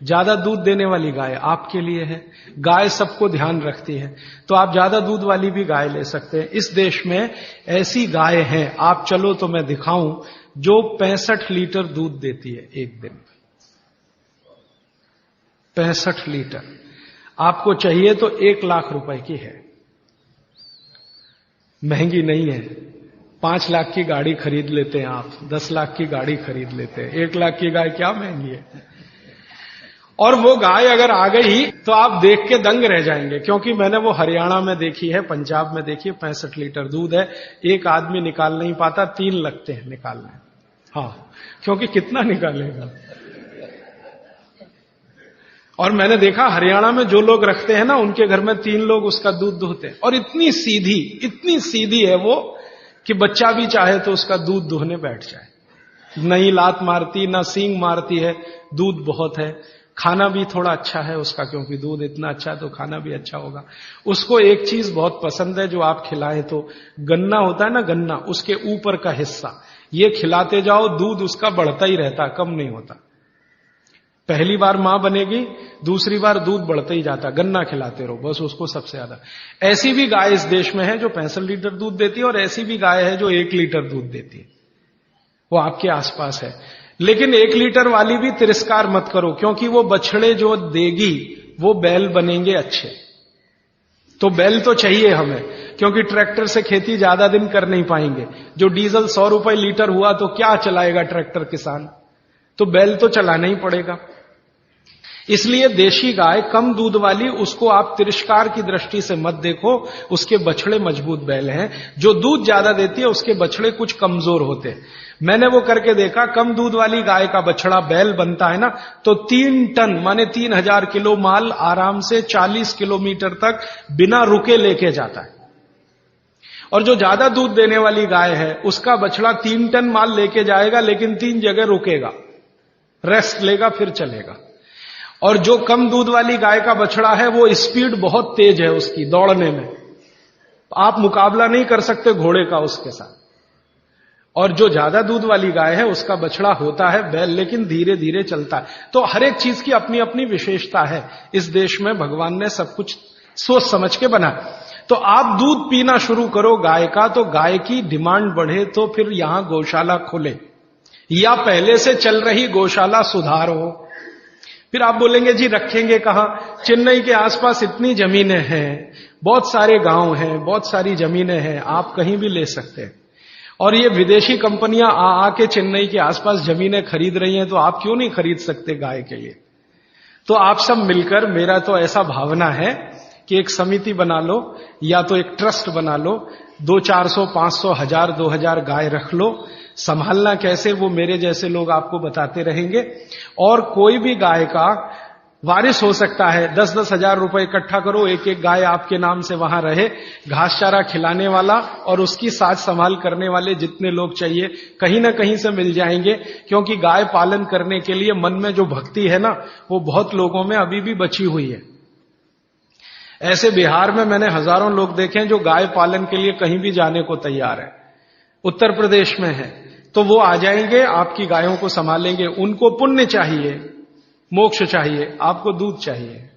ज्यादा दूध देने वाली गाय आपके लिए है। गाय सबको ध्यान रखती है, तो आप ज्यादा दूध वाली भी गाय ले सकते हैं। इस देश में ऐसी गाय हैं, आप चलो तो मैं दिखाऊं, जो 65 लीटर दूध देती है एक दिन में। 65 लीटर। आपको चाहिए तो 1 लाख रुपए की है, महंगी नहीं है। 5 लाख की गाड़ी खरीद लेते हैं आप, 10 लाख की गाड़ी खरीद लेते हैं, 1 लाख की गाय क्या महंगी है। और वो गाय अगर आ गई तो आप देख के दंग रह जाएंगे, क्योंकि मैंने वो हरियाणा में देखी है, पंजाब में देखी है। 65 लीटर दूध है, एक आदमी निकाल नहीं पाता, 3 लगते हैं निकालने। हाँ, क्योंकि कितना निकालेगा। और मैंने देखा हरियाणा में जो लोग रखते हैं ना, उनके घर में 3 लोग उसका दूध दुहते हैं। और इतनी सीधी है वो कि बच्चा भी चाहे तो उसका दूध दुहने बैठ जाए। नहीं लात मारती, ना सींग मारती है, दूध बहुत है। खाना भी थोड़ा अच्छा है उसका, क्योंकि दूध इतना अच्छा है तो खाना भी अच्छा होगा। उसको एक चीज बहुत पसंद है जो आप खिलाएं तो, गन्ना होता है ना, गन्ना, उसके ऊपर का हिस्सा, ये खिलाते जाओ, दूध उसका बढ़ता ही रहता, कम नहीं होता। पहली बार मां बनेगी, दूसरी बार दूध बढ़ते ही जाता, गन्ना खिलाते रहो बस उसको सबसे ज्यादा। ऐसी भी गाय इस देश में है जो 65 लीटर दूध देती है, और ऐसी भी गाय है जो 1 लीटर दूध देती है, वो आपके आसपास है। लेकिन 1 लीटर वाली भी तिरस्कार मत करो, क्योंकि वो बछड़े जो देगी वो बैल बनेंगे अच्छे। तो बैल तो चाहिए हमें, क्योंकि ट्रैक्टर से खेती ज्यादा दिन कर नहीं पाएंगे। जो डीजल 100 रुपए लीटर हुआ तो क्या चलाएगा ट्रैक्टर किसान, तो बैल तो चलाना ही पड़ेगा। इसलिए देशी गाय कम दूध वाली, उसको आप तिरस्कार की दृष्टि से मत देखो, उसके बछड़े मजबूत बैल हैं। जो दूध ज्यादा देती है उसके बछड़े कुछ कमजोर होते हैं। मैंने वो करके देखा, कम दूध वाली गाय का बछड़ा बैल बनता है ना, तो 3 टन माने 3000 किलो माल आराम से 40 किलोमीटर तक बिना रुके लेके जाता है। और जो ज्यादा दूध देने वाली गाय है उसका बछड़ा 3 टन माल लेके जाएगा, लेकिन 3 जगह रुकेगा, रेस्ट लेगा, फिर चलेगा। और जो कम दूध वाली गाय का बछड़ा है वो स्पीड बहुत तेज है उसकी दौड़ने में, आप मुकाबला नहीं कर सकते घोड़े का उसके साथ। और जो ज्यादा दूध वाली गाय है उसका बछड़ा होता है बैल, लेकिन धीरे धीरे चलता है। तो हर एक चीज की अपनी अपनी विशेषता है। इस देश में भगवान ने सब कुछ सोच समझ के बना। तो आप दूध पीना शुरू करो गाय का, तो गाय की डिमांड बढ़े तो फिर यहां गौशाला खोले, या पहले से चल रही गौशाला सुधारो। फिर आप बोलेंगे जी रखेंगे कहां? चेन्नई के आसपास इतनी जमीनें हैं, बहुत सारे गांव हैं, बहुत सारी जमीनें हैं, आप कहीं भी ले सकते हैं। और ये विदेशी कंपनियां आके चेन्नई के आसपास जमीनें खरीद रही हैं, तो आप क्यों नहीं खरीद सकते गाय के लिए? तो आप सब मिलकर, मेरा तो ऐसा भावना है कि एक समिति बना लो या तो एक ट्रस्ट बना लो, 200-400, 500, 1000, 2000 गाय रख लो। संभालना कैसे वो मेरे जैसे लोग आपको बताते रहेंगे। और कोई भी गाय का वारिस हो सकता है, 10-10 हजार रुपए इकट्ठा करो, एक एक गाय आपके नाम से वहां रहे, घास चारा खिलाने वाला और उसकी साज संभाल करने वाले जितने लोग चाहिए कहीं ना कहीं से मिल जाएंगे। क्योंकि गाय पालन करने के लिए मन में जो भक्ति है ना, वो बहुत लोगों में अभी भी बची हुई है। ऐसे बिहार में मैंने हजारों लोग देखे हैं जो गाय पालन के लिए कहीं भी जाने को तैयार है। उत्तर प्रदेश में है तो वो आ जाएंगे, आपकी गायों को संभालेंगे। उनको पुण्य चाहिए, मोक्ष चाहिए, आपको दूध चाहिए,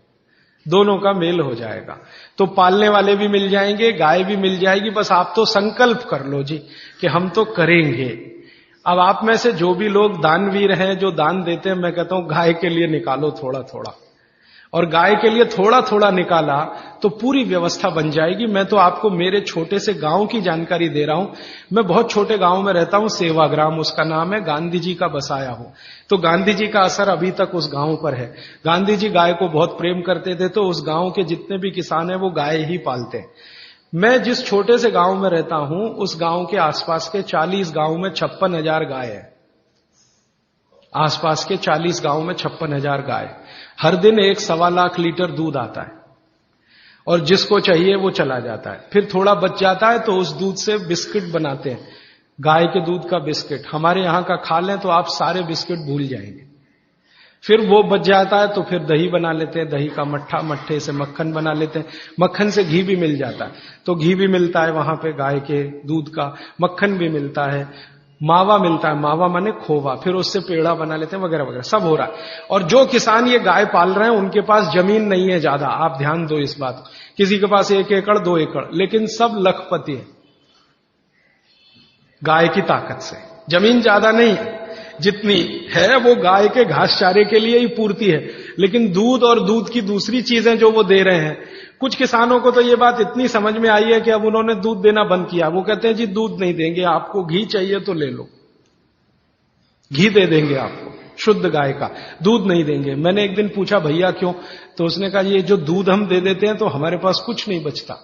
दोनों का मेल हो जाएगा। तो पालने वाले भी मिल जाएंगे, गाय भी मिल जाएगी। बस आप तो संकल्प कर लो जी कि हम तो करेंगे। अब आप में से जो भी लोग दानवीर हैं, जो दान देते हैं, मैं कहता हूं गाय के लिए निकालो थोड़ा थोड़ा, और गाय के लिए थोड़ा थोड़ा निकाला तो पूरी व्यवस्था बन जाएगी। मैं तो आपको मेरे छोटे से गांव की जानकारी दे रहा हूं। मैं बहुत छोटे गांव में रहता हूं, सेवाग्राम उसका नाम है, गांधी जी का बसाया हूं। तो गांधी जी का असर अभी तक उस गांव पर है। गांधी जी गाय को बहुत प्रेम करते थे, तो उस गांव के जितने भी किसान हैं वो गाय ही पालते हैं। मैं जिस छोटे से गांव में रहता हूं, उस गांव के आसपास के 40 गांव में 56,000 गाय है। आसपास के 40 गांव में 56,000 गाय। हर दिन 1-1.25 लाख लीटर दूध आता है, और जिसको चाहिए वो चला जाता है। फिर थोड़ा बच जाता है तो उस दूध से बिस्किट बनाते हैं, गाय के दूध का बिस्किट। हमारे यहां का खा लें तो आप सारे बिस्किट भूल जाएंगे। फिर वो बच जाता है तो फिर दही बना लेते हैं, दही का मट्ठा, मट्ठे से मक्खन बना लेते हैं, मक्खन से घी भी मिल जाता है, तो घी भी मिलता है वहां पे गाय के दूध का, मक्खन भी मिलता है, मावा मिलता है, मावा माने खोवा, फिर उससे पेड़ा बना लेते हैं, वगैरह वगैरह सब हो रहा है। और जो किसान ये गाय पाल रहे हैं उनके पास जमीन नहीं है ज्यादा, आप ध्यान दो इस बात। किसी के पास 1 एकड़ 2 एकड़, लेकिन सब लखपति है गाय की ताकत से। जमीन ज्यादा नहीं है, जितनी है वो गाय के घास चारे के लिए ही पूर्ति है। लेकिन दूध और दूध की दूसरी चीजें जो वो दे रहे हैं, कुछ किसानों को तो ये बात इतनी समझ में आई है कि अब उन्होंने दूध देना बंद किया। वो कहते हैं जी दूध नहीं देंगे, आपको घी चाहिए तो ले लो, घी दे देंगे आपको शुद्ध गाय का, दूध नहीं देंगे। मैंने एक दिन पूछा भैया क्यों, तो उसने कहा ये जो दूध हम दे देते हैं तो हमारे पास कुछ नहीं बचता,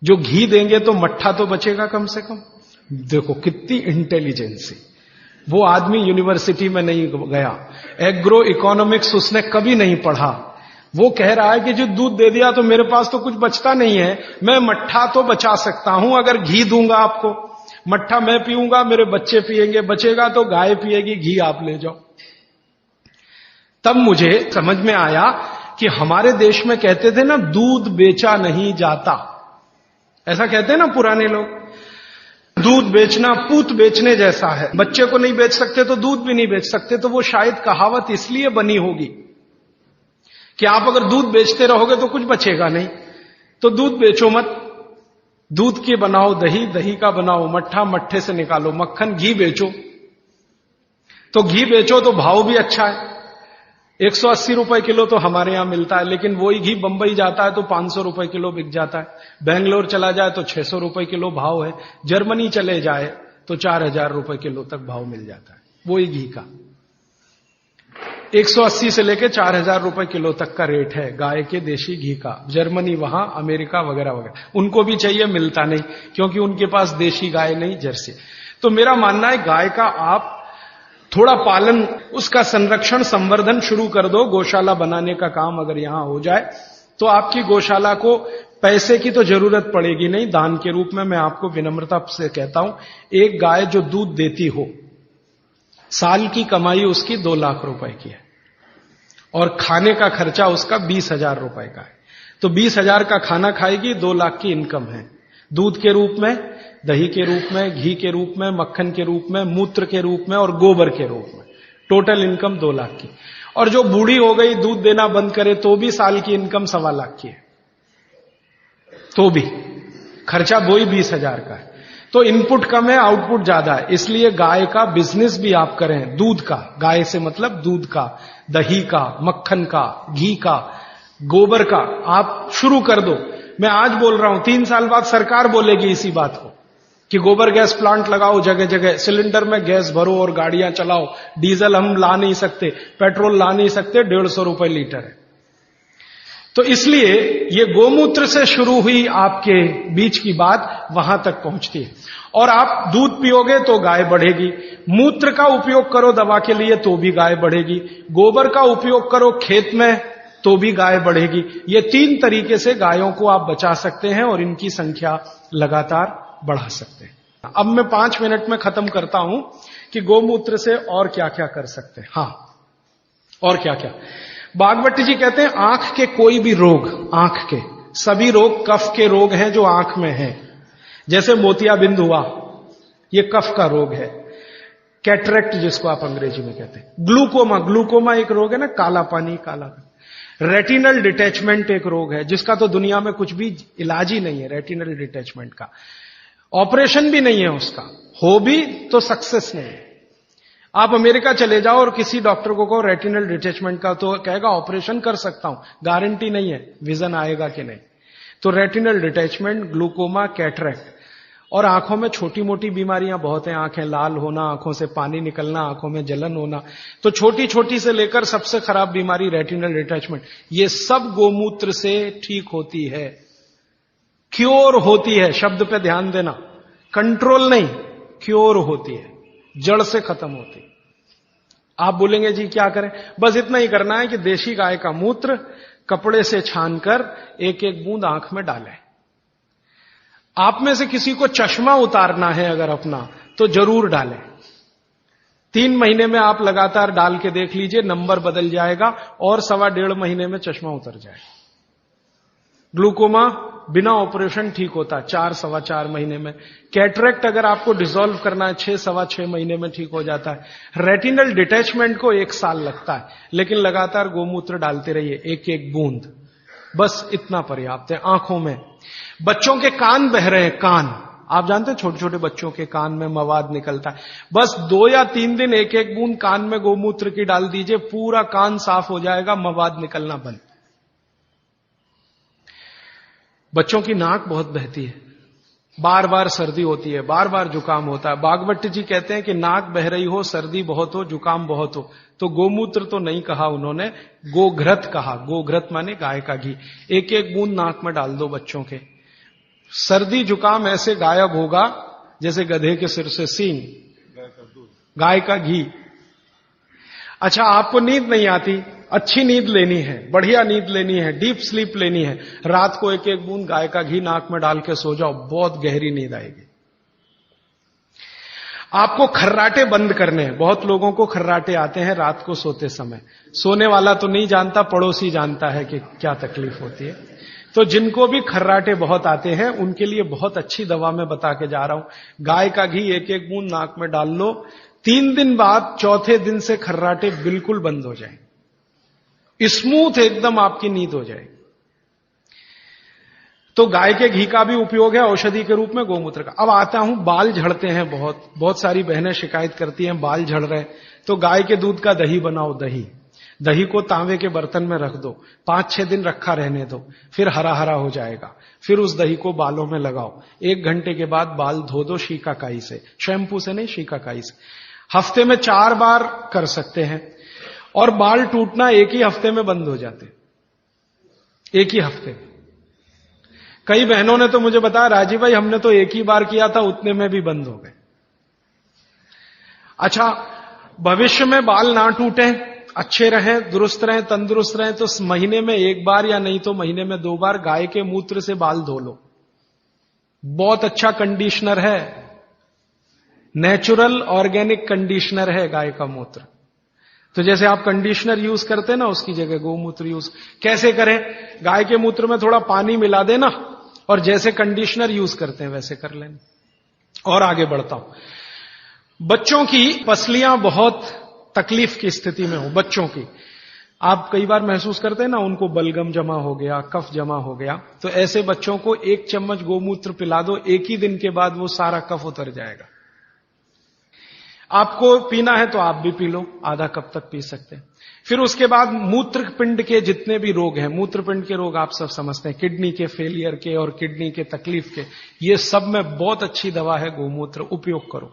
जो घी देंगे तो मट्ठा तो बचेगा कम से कम। देखो कितनी इंटेलिजेंसी। वो आदमी यूनिवर्सिटी में नहीं गया, एग्रो इकोनॉमिक्स उसने कभी नहीं पढ़ा। वो कह रहा है कि जो दूध दे दिया तो मेरे पास तो कुछ बचता नहीं है, मैं मट्ठा तो बचा सकता हूं अगर घी दूंगा आपको। मट्ठा मैं पीऊंगा, मेरे बच्चे पिएंगे, बचेगा तो गाय पिएगी, घी आप ले जाओ। तब मुझे समझ में आया कि हमारे देश में कहते थे ना, दूध बेचा नहीं जाता, ऐसा कहते हैं ना पुराने लोग। दूध बेचना पूत बेचने जैसा है। बच्चे को नहीं बेच सकते तो दूध भी नहीं बेच सकते। तो वो शायद कहावत इसलिए बनी होगी कि आप अगर दूध बेचते रहोगे तो कुछ बचेगा नहीं, तो दूध बेचो मत। दूध के बनाओ दही, दही का बनाओ मट्ठा, मट्ठे से निकालो मक्खन। घी बेचो, तो घी बेचो तो भाव भी अच्छा है। 180 रुपए किलो तो हमारे यहां मिलता है, लेकिन वही घी बंबई जाता है तो 500 रुपए किलो बिक जाता है। बेंगलोर चला जाए तो 600 रुपए किलो भाव है। जर्मनी चले जाए तो 4000 रुपए किलो तक भाव मिल जाता है वही घी का। 180 से लेके 4000 रुपए किलो तक का रेट है गाय के देशी घी का। जर्मनी, वहां अमेरिका वगैरह वगैरह। उनको भी चाहिए, मिलता नहीं, क्योंकि उनके पास देशी गाय नहीं, जर्सी। तो मेरा मानना है गाय का आप थोड़ा पालन, उसका संरक्षण, संवर्धन शुरू कर दो। गौशाला बनाने का काम अगर यहां हो जाए तो आपकी गौशाला को पैसे की तो जरूरत पड़ेगी नहीं। दान के रूप में मैं आपको विनम्रता से कहता हूं, एक गाय जो दूध देती हो, साल की कमाई उसकी 2 लाख रुपए की है और खाने का खर्चा उसका 20,000 रुपए का है। तो 20,000 का खाना खाएगी, 2 लाख की इनकम है। दूध के रूप में, दही के रूप में, घी के रूप में, मक्खन के रूप में, मूत्र के रूप में और गोबर के रूप में टोटल इनकम 2 लाख की। और जो बूढ़ी हो गई, दूध देना बंद करे तो भी साल की इनकम 1.25 लाख की है, तो भी खर्चा वही 20,000 का है। तो इनपुट कम है, आउटपुट ज्यादा है। इसलिए गाय का बिजनेस भी आप करें, दूध का, गाय से मतलब दूध का, दही का, मक्खन का, घी का, गोबर का आप शुरू कर दो। मैं आज बोल रहा हूं, 3 साल बाद सरकार बोलेगी इसी बात को कि गोबर गैस प्लांट लगाओ जगह जगह, सिलेंडर में गैस भरो और गाड़ियां चलाओ। डीजल हम ला नहीं सकते, पेट्रोल ला नहीं सकते, 150 रुपए लीटर है। तो इसलिए ये गोमूत्र से शुरू हुई आपके बीच की बात वहां तक पहुंचती है। और आप दूध पियोगे तो गाय बढ़ेगी, मूत्र का उपयोग करो दवा के लिए तो भी गाय बढ़ेगी, गोबर का उपयोग करो खेत में तो भी गाय बढ़ेगी। ये 3 तरीके से गायों को आप बचा सकते हैं और इनकी संख्या लगातार बढ़ा सकते हैं। अब मैं 5 मिनट में खत्म करता हूं कि गोमूत्र से और क्या क्या कर सकते हैं। हां, और क्या क्या। भागवत जी कहते हैं आंख के कोई भी रोग, आंख के सभी रोग कफ के रोग हैं जो आंख में हैं। जैसे मोतियाबिंद हुआ, ये कफ का रोग है। कैटरेक्ट जिसको आप अंग्रेजी में कहते हैं। ग्लूकोमा, ग्लूकोमा एक रोग है ना, काला पानी, काला। रेटिनल डिटैचमेंट एक रोग है जिसका तो दुनिया में कुछ भी इलाज ही नहीं है, रेटिनल डिटैचमेंट का। ऑपरेशन भी नहीं है उसका, हो भी तो सक्सेस नहीं है। आप अमेरिका चले जाओ और किसी डॉक्टर को कहो रेटिनल डिटैचमेंट का, तो कहेगा ऑपरेशन कर सकता हूं, गारंटी नहीं है विजन आएगा कि नहीं। तो रेटिनल डिटैचमेंट, ग्लूकोमा, कैटरेक्ट। और आंखों में छोटी मोटी बीमारियां बहुत हैं, आंखें लाल होना, आंखों से पानी निकलना, आंखों में जलन होना। तो छोटी छोटी से लेकर सबसे खराब बीमारी रेटिनल डिटैचमेंट, ये सब गोमूत्र से ठीक होती है, क्योर होती है। शब्द पे ध्यान देना, कंट्रोल नहीं, क्योर होती है, जड़ से खत्म होती है। आप बोलेंगे जी क्या करें? बस इतना ही करना है कि देशी गाय का मूत्र कपड़े से छानकर एक एक बूंद आंख में डालें। आप में से किसी को चश्मा उतारना है अगर अपना, तो जरूर डालें। 3 महीने में आप लगातार डाल के देख लीजिए, नंबर बदल जाएगा और 1.25 महीने में चश्मा उतर जाएगा। ग्लूकोमा बिना ऑपरेशन ठीक होता है 4-4.25 महीने में। कैटरेक्ट अगर आपको डिसॉल्व करना है 6-6.25 महीने में ठीक हो जाता है। रेटिनल डिटैचमेंट को 1 साल लगता है, लेकिन लगातार गोमूत्र डालते रहिए, एक एक बूंद, बस इतना पर्याप्त है। आंखों में, बच्चों के कान बह रहे हैं, कान, आप जानते हैं छोटे छोटे बच्चों के कान में मवाद निकलता है, बस 2 या 3 दिन एक एक बूंद कान में गोमूत्र की डाल दीजिए, पूरा कान साफ हो जाएगा, मवाद निकलना बंद। बच्चों की नाक बहुत बहती है, बार बार सर्दी होती है, बार बार जुकाम होता है। भागवत जी कहते हैं कि नाक बह रही हो, सर्दी बहुत हो, जुकाम बहुत हो, तो गोमूत्र तो नहीं कहा उन्होंने, गोघृत कहा। गोघृत माने गाय का घी, एक एक बूंद नाक में डाल दो बच्चों के। सर्दी जुकाम ऐसे गायब होगा जैसे गधे के सिर से सींग, गाय का घी। अच्छा, आपको नींद नहीं आती, अच्छी नींद लेनी है, बढ़िया नींद लेनी है, डीप स्लीप लेनी है, रात को एक एक बूंद गाय का घी नाक में डाल के सो जाओ, बहुत गहरी नींद आएगी। आपको खर्राटे बंद करने हैं। बहुत लोगों को खर्राटे आते हैं रात को सोते समय, सोने वाला तो नहीं जानता, पड़ोसी जानता है कि क्या तकलीफ होती है। तो जिनको भी खर्राटे बहुत आते हैं उनके लिए बहुत अच्छी दवा मैं बता के जा रहा हूं। गाय का घी एक एक बूंद नाक में डाल लो, 3 दिन बाद चौथे दिन से खर्राटे बिल्कुल बंद हो जाएं, स्मूथ एकदम आपकी नींद हो जाएगी। तो गाय के घी का भी उपयोग है औषधि के रूप में, गोमूत्र का। अब आता हूं, बाल झड़ते हैं बहुत सारी बहनें शिकायत करती हैं बाल झड़ रहे हैं, तो गाय के दूध का दही बनाओ। दही को तांबे के बर्तन में रख दो, 5-6 दिन रखा रहने दो, फिर हरा हरा हो जाएगा। फिर उस दही को बालों में लगाओ, 1 घंटे के बाद बाल धो दो शीकाकाई से, शैम्पू से नहीं, शीकाकाई से। हफ्ते में 4 बार कर सकते हैं। और बाल टूटना एक ही हफ्ते में बंद हो जाते, एक ही हफ्ते। कई बहनों ने तो मुझे बताया, राजीव भाई हमने तो एक ही बार किया था, उतने में भी बंद हो गए। अच्छा, भविष्य में बाल ना टूटे, अच्छे रहें, दुरुस्त रहें, तंदुरुस्त रहें, तो महीने में 1 बार या नहीं तो महीने में 2 बार गाय के मूत्र से बाल धो लो। बहुत अच्छा कंडीशनर है, नेचुरल ऑर्गेनिक कंडीशनर है गाय का मूत्र। तो जैसे आप कंडीशनर यूज करते हैं ना, उसकी जगह गोमूत्र यूज कैसे करें? गाय के मूत्र में थोड़ा पानी मिला देना और जैसे कंडीशनर यूज करते हैं वैसे कर लेना। और आगे बढ़ता हूं। बच्चों की पसलियां बहुत तकलीफ की स्थिति में हो, बच्चों की आप कई बार महसूस करते हैं ना, उनको बलगम जमा हो गया, कफ जमा हो गया, तो ऐसे बच्चों को 1 चम्मच गोमूत्र पिला दो, एक ही दिन के बाद वो सारा कफ उतर जाएगा। आपको पीना है तो आप भी पी लो, आधा कप तक पी सकते हैं। फिर उसके बाद मूत्रपिंड के जितने भी रोग हैं, मूत्रपिंड के रोग आप सब समझते हैं, किडनी के फेलियर के और किडनी के तकलीफ के, ये सब में बहुत अच्छी दवा है गोमूत्र, उपयोग करो।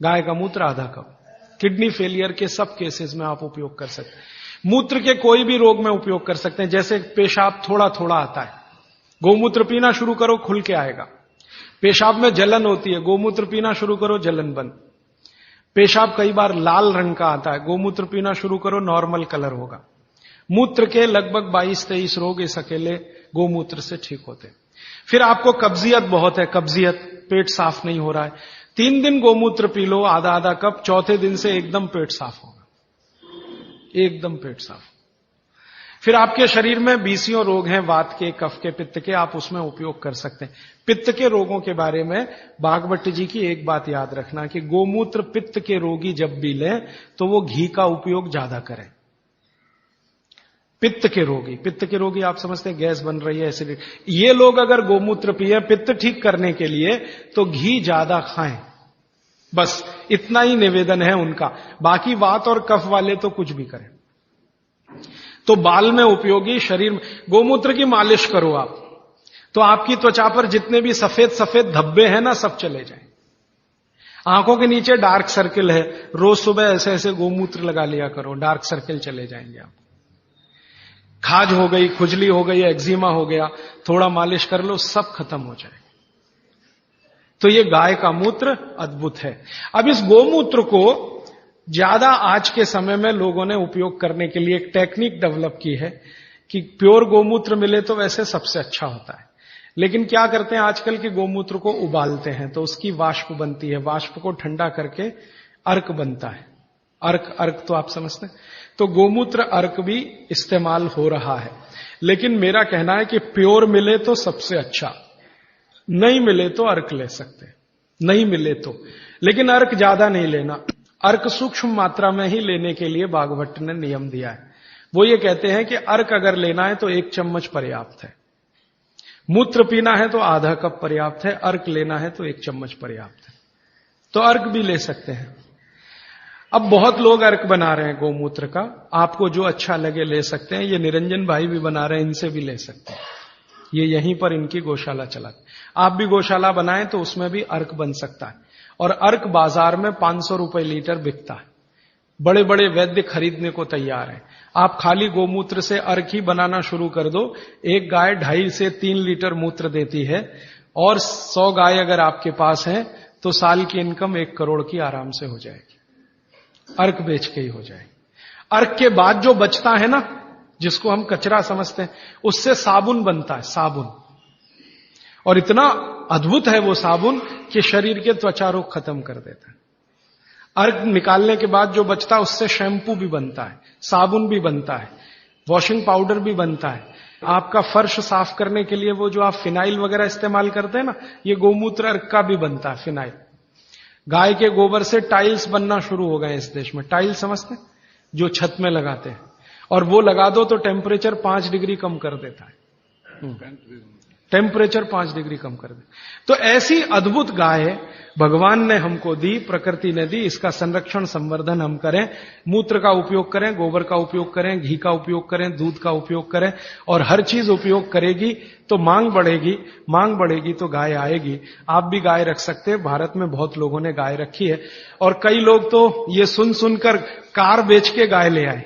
गाय का मूत्र आधा कप, किडनी फेलियर के सब केसेस में आप उपयोग कर सकते हैं। मूत्र के कोई भी रोग में उपयोग कर सकते हैं। जैसे पेशाब थोड़ा थोड़ा आता है, गोमूत्र पीना शुरू करो, खुल के आएगा। पेशाब में जलन होती है, गोमूत्र पीना शुरू करो, जलन बंद। पेशाब कई बार लाल रंग का आता है, गोमूत्र पीना शुरू करो, नॉर्मल कलर होगा। मूत्र के लगभग 22-23 रोग इस अकेले गोमूत्र से ठीक होते हैं। फिर आपको कब्जियत बहुत है, कब्जियत, पेट साफ नहीं हो रहा है, 3 दिन गोमूत्र पी लो, आधा आधा कप, चौथे दिन से एकदम पेट साफ होगा, एकदम पेट साफ। फिर आपके शरीर में 20 रोग हैं, वात के, कफ के, पित्त के, आप उसमें उपयोग कर सकते हैं। पित्त के रोगों के बारे में भागवत जी की एक बात याद रखना कि गोमूत्र पित्त के रोगी जब भी लें तो वो घी का उपयोग ज्यादा करें। पित्त के रोगी आप समझते हैं गैस बन रही है, एसिडिटी, ये लोग अगर गोमूत्र पिए पित्त ठीक करने के लिए तो घी ज्यादा खाएं, बस इतना ही निवेदन है उनका। बाकी वात और कफ वाले तो कुछ भी करें। तो बाल में उपयोगी, शरीर में गोमूत्र की मालिश करो आप, तो आपकी त्वचा पर जितने भी सफेद सफेद धब्बे हैं ना, सब चले जाएं। आंखों के नीचे डार्क सर्किल है, रोज सुबह ऐसे ऐसे गोमूत्र लगा लिया करो, डार्क सर्किल चले जाएंगे आप। खाज हो गई, खुजली हो गई, एक्जिमा हो गया, थोड़ा मालिश कर लो, सब खत्म हो जाए। तो ये गाय का मूत्र अद्भुत है। अब इस गोमूत्र को ज्यादा आज के समय में लोगों ने उपयोग करने के लिए एक टेक्निक डेवलप की है कि प्योर गोमूत्र मिले तो वैसे सबसे अच्छा होता है, लेकिन क्या करते हैं आजकल के गोमूत्र को उबालते हैं तो उसकी वाष्प बनती है, वाष्प को ठंडा करके अर्क बनता है। अर्क तो आप समझते हैं। तो गोमूत्र अर्क भी इस्तेमाल हो रहा है, लेकिन मेरा कहना है कि प्योर मिले तो सबसे अच्छा, नहीं मिले तो अर्क ले सकते, नहीं मिले तो, लेकिन अर्क ज्यादा नहीं लेना। अर्क सूक्ष्म मात्रा में ही लेने के लिए भागवत ने नियम दिया है। वो ये कहते हैं कि अर्क अगर लेना है तो 1 चम्मच पर्याप्त है, मूत्र पीना है तो आधा कप पर्याप्त है, अर्क लेना है तो 1 चम्मच पर्याप्त है। तो अर्क भी ले सकते हैं। अब बहुत लोग अर्क बना रहे हैं गोमूत्र का, आपको जो अच्छा लगे ले सकते हैं। ये निरंजन भाई भी बना रहे हैं, इनसे भी ले सकते हैं, ये यहीं पर इनकी गौशाला चला। आप भी गौशाला बनाएं तो उसमें भी अर्क बन सकता है। और अर्क बाजार में 500 रुपए लीटर बिकता है, बड़े बड़े वैद्य खरीदने को तैयार हैं। आप खाली गोमूत्र से अर्क ही बनाना शुरू कर दो। एक गाय 2.5 से 3 लीटर मूत्र देती है, और 100 गाय अगर आपके पास है तो साल की इनकम 1 करोड़ की आराम से हो जाएगी, अर्क बेच के ही हो जाएगी। अर्क के बाद जो बचता है ना, जिसको हम कचरा समझते हैं, उससे साबुन बनता है, साबुन। और इतना अद्भुत है वो साबुन कि शरीर के त्वचा रोग खत्म कर देता है। अर्क निकालने के बाद जो बचता है उससे शैम्पू भी बनता है, साबुन भी बनता है, वॉशिंग पाउडर भी बनता है। आपका फर्श साफ करने के लिए वो जो आप फिनाइल वगैरह इस्तेमाल करते हैं ना, ये गोमूत्र अर्क का भी बनता है फिनाइल। गाय के गोबर से टाइल्स बनना शुरू हो गए इस देश में। टाइल्स समझते हैं, जो छत में लगाते हैं, और वो लगा दो तो टेम्परेचर 5 डिग्री कम कर देता है। टेम्परेचर 5 डिग्री कम कर दे। तो ऐसी अद्भुत गाय भगवान ने हमको दी, प्रकृति ने दी। इसका संरक्षण संवर्धन हम करें, मूत्र का उपयोग करें, गोबर का उपयोग करें, घी का उपयोग करें, दूध का उपयोग करें, और हर चीज उपयोग करेगी तो मांग बढ़ेगी। मांग बढ़ेगी तो गाय आएगी। आप भी गाय रख सकते हैं। भारत में बहुत लोगों ने गाय रखी है, और कई लोग तो ये सुन सुनकर कार बेच के गाय ले आए,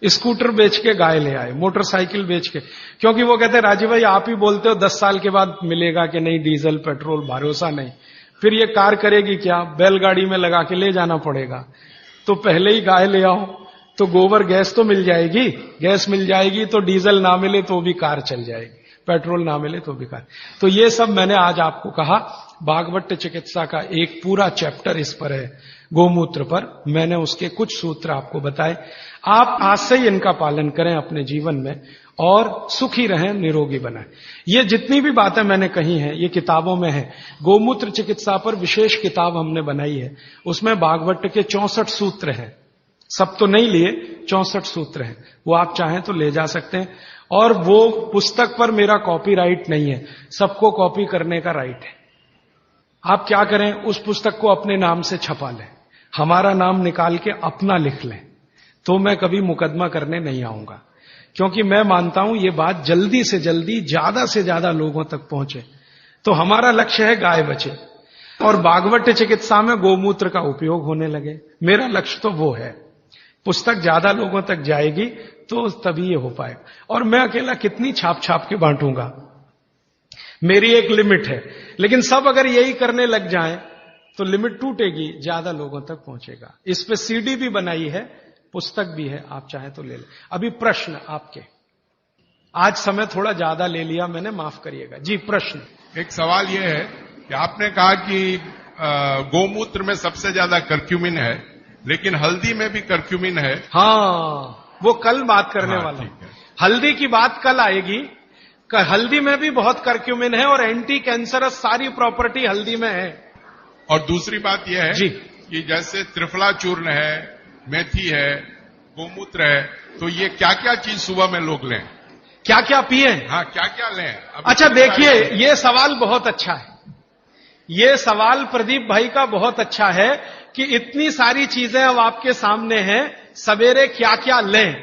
स्कूटर बेच के गाय ले आए, मोटरसाइकिल बेच के। क्योंकि वो कहते हैं राजीव भाई आप ही बोलते हो 10 साल के बाद मिलेगा कि नहीं डीजल पेट्रोल, भरोसा नहीं, फिर ये कार करेगी क्या, बैलगाड़ी में लगा के ले जाना पड़ेगा। तो पहले ही गाय ले आओ तो गोबर गैस तो मिल जाएगी, गैस मिल जाएगी तो डीजल ना मिले तो भी कार चल जाएगी, पेट्रोल ना मिले तो भी कार। तो ये सब मैंने आज आपको कहा। भागवत चिकित्सा का एक पूरा चैप्टर इस पर है, गोमूत्र पर। मैंने उसके कुछ सूत्र आपको बताए। आप आज से ही इनका पालन करें अपने जीवन में और सुखी रहें, निरोगी बनाएं। ये जितनी भी बातें मैंने कही हैं ये किताबों में है। गोमूत्र चिकित्सा पर विशेष किताब हमने बनाई है, उसमें भागवत के 64 सूत्र हैं। सब तो नहीं लिए, 64 सूत्र हैं, वो आप चाहें तो ले जा सकते हैं। और वो पुस्तक पर मेरा कॉपीराइट नहीं है, सबको कॉपी करने का राइट है। आप क्या करें, उस पुस्तक को अपने नाम से छपा लें, हमारा नाम निकाल के अपना लिख लें, तो मैं कभी मुकदमा करने नहीं आऊंगा। क्योंकि मैं मानता हूं ये बात जल्दी से जल्दी ज्यादा से ज्यादा लोगों तक पहुंचे। तो हमारा लक्ष्य है गाय बचे और भागवत चिकित्सा में गोमूत्र का उपयोग होने लगे। मेरा लक्ष्य तो वो है। पुस्तक ज्यादा लोगों तक जाएगी तो तभी ये हो पाएगा। और मैं अकेला कितनी छाप छाप के बांटूंगा, मेरी एक लिमिट है। लेकिन सब अगर यही करने लग जाएं तो लिमिट टूटेगी, ज्यादा लोगों तक पहुंचेगा। इस पे सीडी भी बनाई है, पुस्तक भी है, आप चाहें तो ले लें। अभी प्रश्न आपके, आज समय थोड़ा ज्यादा ले लिया मैंने, माफ करिएगा जी। प्रश्न, एक सवाल यह है कि आपने कहा कि गोमूत्र में सबसे ज्यादा कर्क्यूमिन है, लेकिन हल्दी में भी कर्क्यूमिन है। हाँ, वो कल बात करने वाला हूं। हल्दी की बात कल आएगी। हल्दी में भी बहुत कर्क्यूमिन है और एंटी कैंसरस सारी प्रॉपर्टी हल्दी में है। और दूसरी बात यह है जी कि जैसे त्रिफला चूर्ण है, मेथी है, गोमूत्र है, तो ये क्या क्या चीज सुबह में लोग लें, क्या क्या पिए? हाँ, क्या क्या लें? अच्छा देखिए, ये सवाल बहुत अच्छा है। ये सवाल प्रदीप भाई का बहुत अच्छा है कि इतनी सारी चीजें अब आपके सामने हैं, सवेरे क्या क्या लें।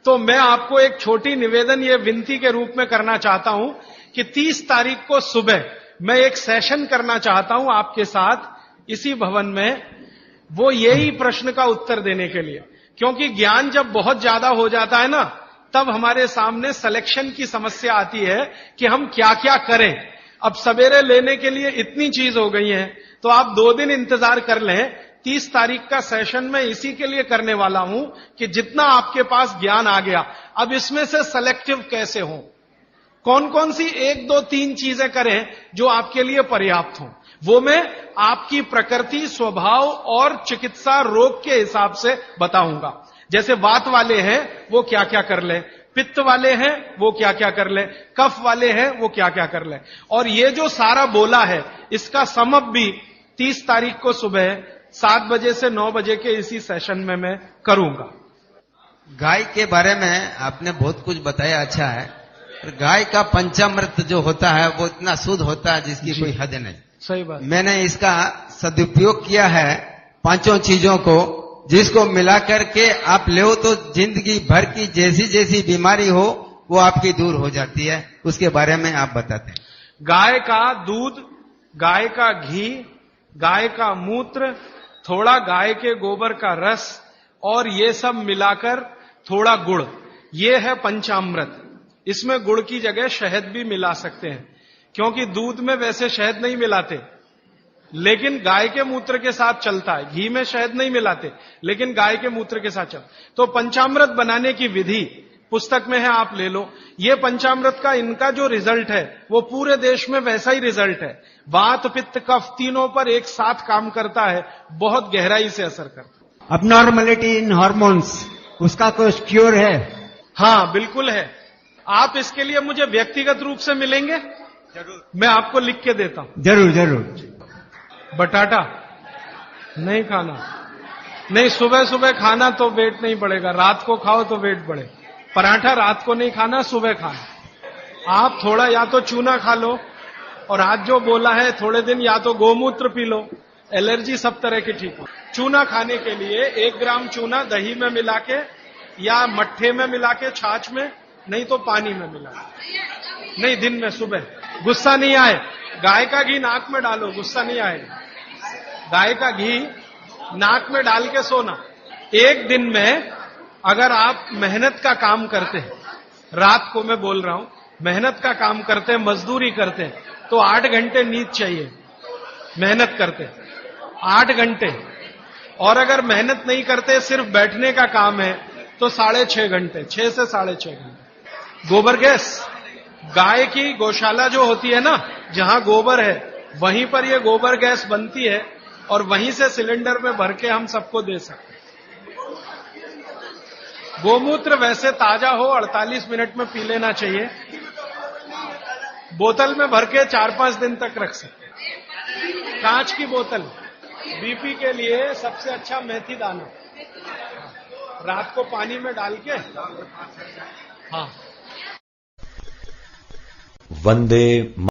तो मैं आपको एक छोटी निवेदन, ये विनती के रूप में करना चाहता हूं कि 30 तारीख को सुबह मैं एक सेशन करना चाहता हूं आपके साथ इसी भवन में, वो यही प्रश्न का उत्तर देने के लिए। क्योंकि ज्ञान जब बहुत ज्यादा हो जाता है ना, तब हमारे सामने सिलेक्शन की समस्या आती है कि हम क्या क्या करें। अब सवेरे लेने के लिए इतनी चीज हो गई है, तो आप 2 दिन इंतजार कर लें। 30 तारीख का सेशन मैं इसी के लिए करने वाला हूं कि जितना आपके पास ज्ञान आ गया, अब इसमें से सेलेक्टिव कैसे हो, कौन कौन सी 1, 2, 3 चीजें करें जो आपके लिए पर्याप्त हो। वो मैं आपकी प्रकृति, स्वभाव और चिकित्सा रोग के हिसाब से बताऊंगा। जैसे वात वाले हैं वो क्या क्या कर ले, पित्त वाले हैं वो क्या क्या कर ले, कफ वाले हैं वो क्या क्या कर ले। और ये जो सारा बोला है इसका समअप भी 30 तारीख को सुबह 7 बजे से 9 बजे के इसी सेशन में मैं करूंगा। गाय के बारे में आपने बहुत कुछ बताया, अच्छा है। गाय का पंचामृत जो होता है वो इतना शुद्ध होता है जिसकी कोई हद नहीं। सही बात। मैंने इसका सदुपयोग किया है 5 चीजों को, जिसको मिला करके आप ले तो जिंदगी भर की जैसी जैसी बीमारी हो वो आपकी दूर हो जाती है। उसके बारे में आप बताते हैं। गाय का दूध, गाय का घी, गाय का मूत्र, थोड़ा गाय के गोबर का रस और ये सब मिलाकर थोड़ा गुड़, ये है पंचामृत। इसमें गुड़ की जगह शहद भी मिला सकते हैं, क्योंकि दूध में वैसे शहद नहीं मिलाते, लेकिन गाय के मूत्र के साथ चलता है। घी में शहद नहीं मिलाते, लेकिन गाय के मूत्र के साथ चलता। तो पंचामृत बनाने की विधि पुस्तक में है, आप ले लो। ये पंचामृत का इनका जो रिजल्ट है वो पूरे देश में वैसा ही रिजल्ट है। वात, पित्त, कफ तीनों पर एक साथ काम करता है, बहुत गहराई से असर करता है। अबनॉर्मलिटी इन हार्मोन्स, उसका कोई क्योर है? हाँ बिल्कुल है। आप इसके लिए मुझे व्यक्तिगत रूप से मिलेंगे? जरूर। मैं आपको लिख के देता हूं। जरूर जरूर। बटाटा नहीं खाना, नहीं सुबह सुबह खाना तो वेट नहीं बढ़ेगा, रात को खाओ तो वेट बढ़े। पराठा रात को नहीं खाना, सुबह खाना। आप थोड़ा या तो चूना खा लो, और आज जो बोला है थोड़े दिन या तो गोमूत्र पी लो, एलर्जी सब तरह की ठीक हो। चूना खाने के लिए 1 ग्राम चूना दही में मिला के या मट्ठे में मिला के, छाछ में, नहीं तो पानी में मिला के। नहीं, दिन में सुबह। गुस्सा नहीं आए, गाय का घी नाक में डालो, गुस्सा नहीं आएगा। गाय का घी नाक में डाल के सोना। एक दिन में अगर आप मेहनत का काम करते हैं, रात को मैं बोल रहा हूं, मेहनत का काम करते हैं, मजदूरी करते हैं, तो 8 घंटे नींद चाहिए। मेहनत करते 8 घंटे, और अगर मेहनत नहीं करते, सिर्फ बैठने का काम है, तो 6.5 घंटे, 6 से 6.5 घंटे। गोबर गैस, गाय की गौशाला जो होती है ना, जहां गोबर है वहीं पर ये गोबर गैस बनती है, और वहीं से सिलेंडर में भर के हम सबको दे सकते हैं। गोमूत्र वैसे ताजा हो 48 मिनट में पी लेना चाहिए। बोतल में भर के 4-5 दिन तक रख सकते हैं। कांच की बोतल। बीपी के लिए सबसे अच्छा मेथी दाना, रात को पानी में डाल के। हाँ। वंदे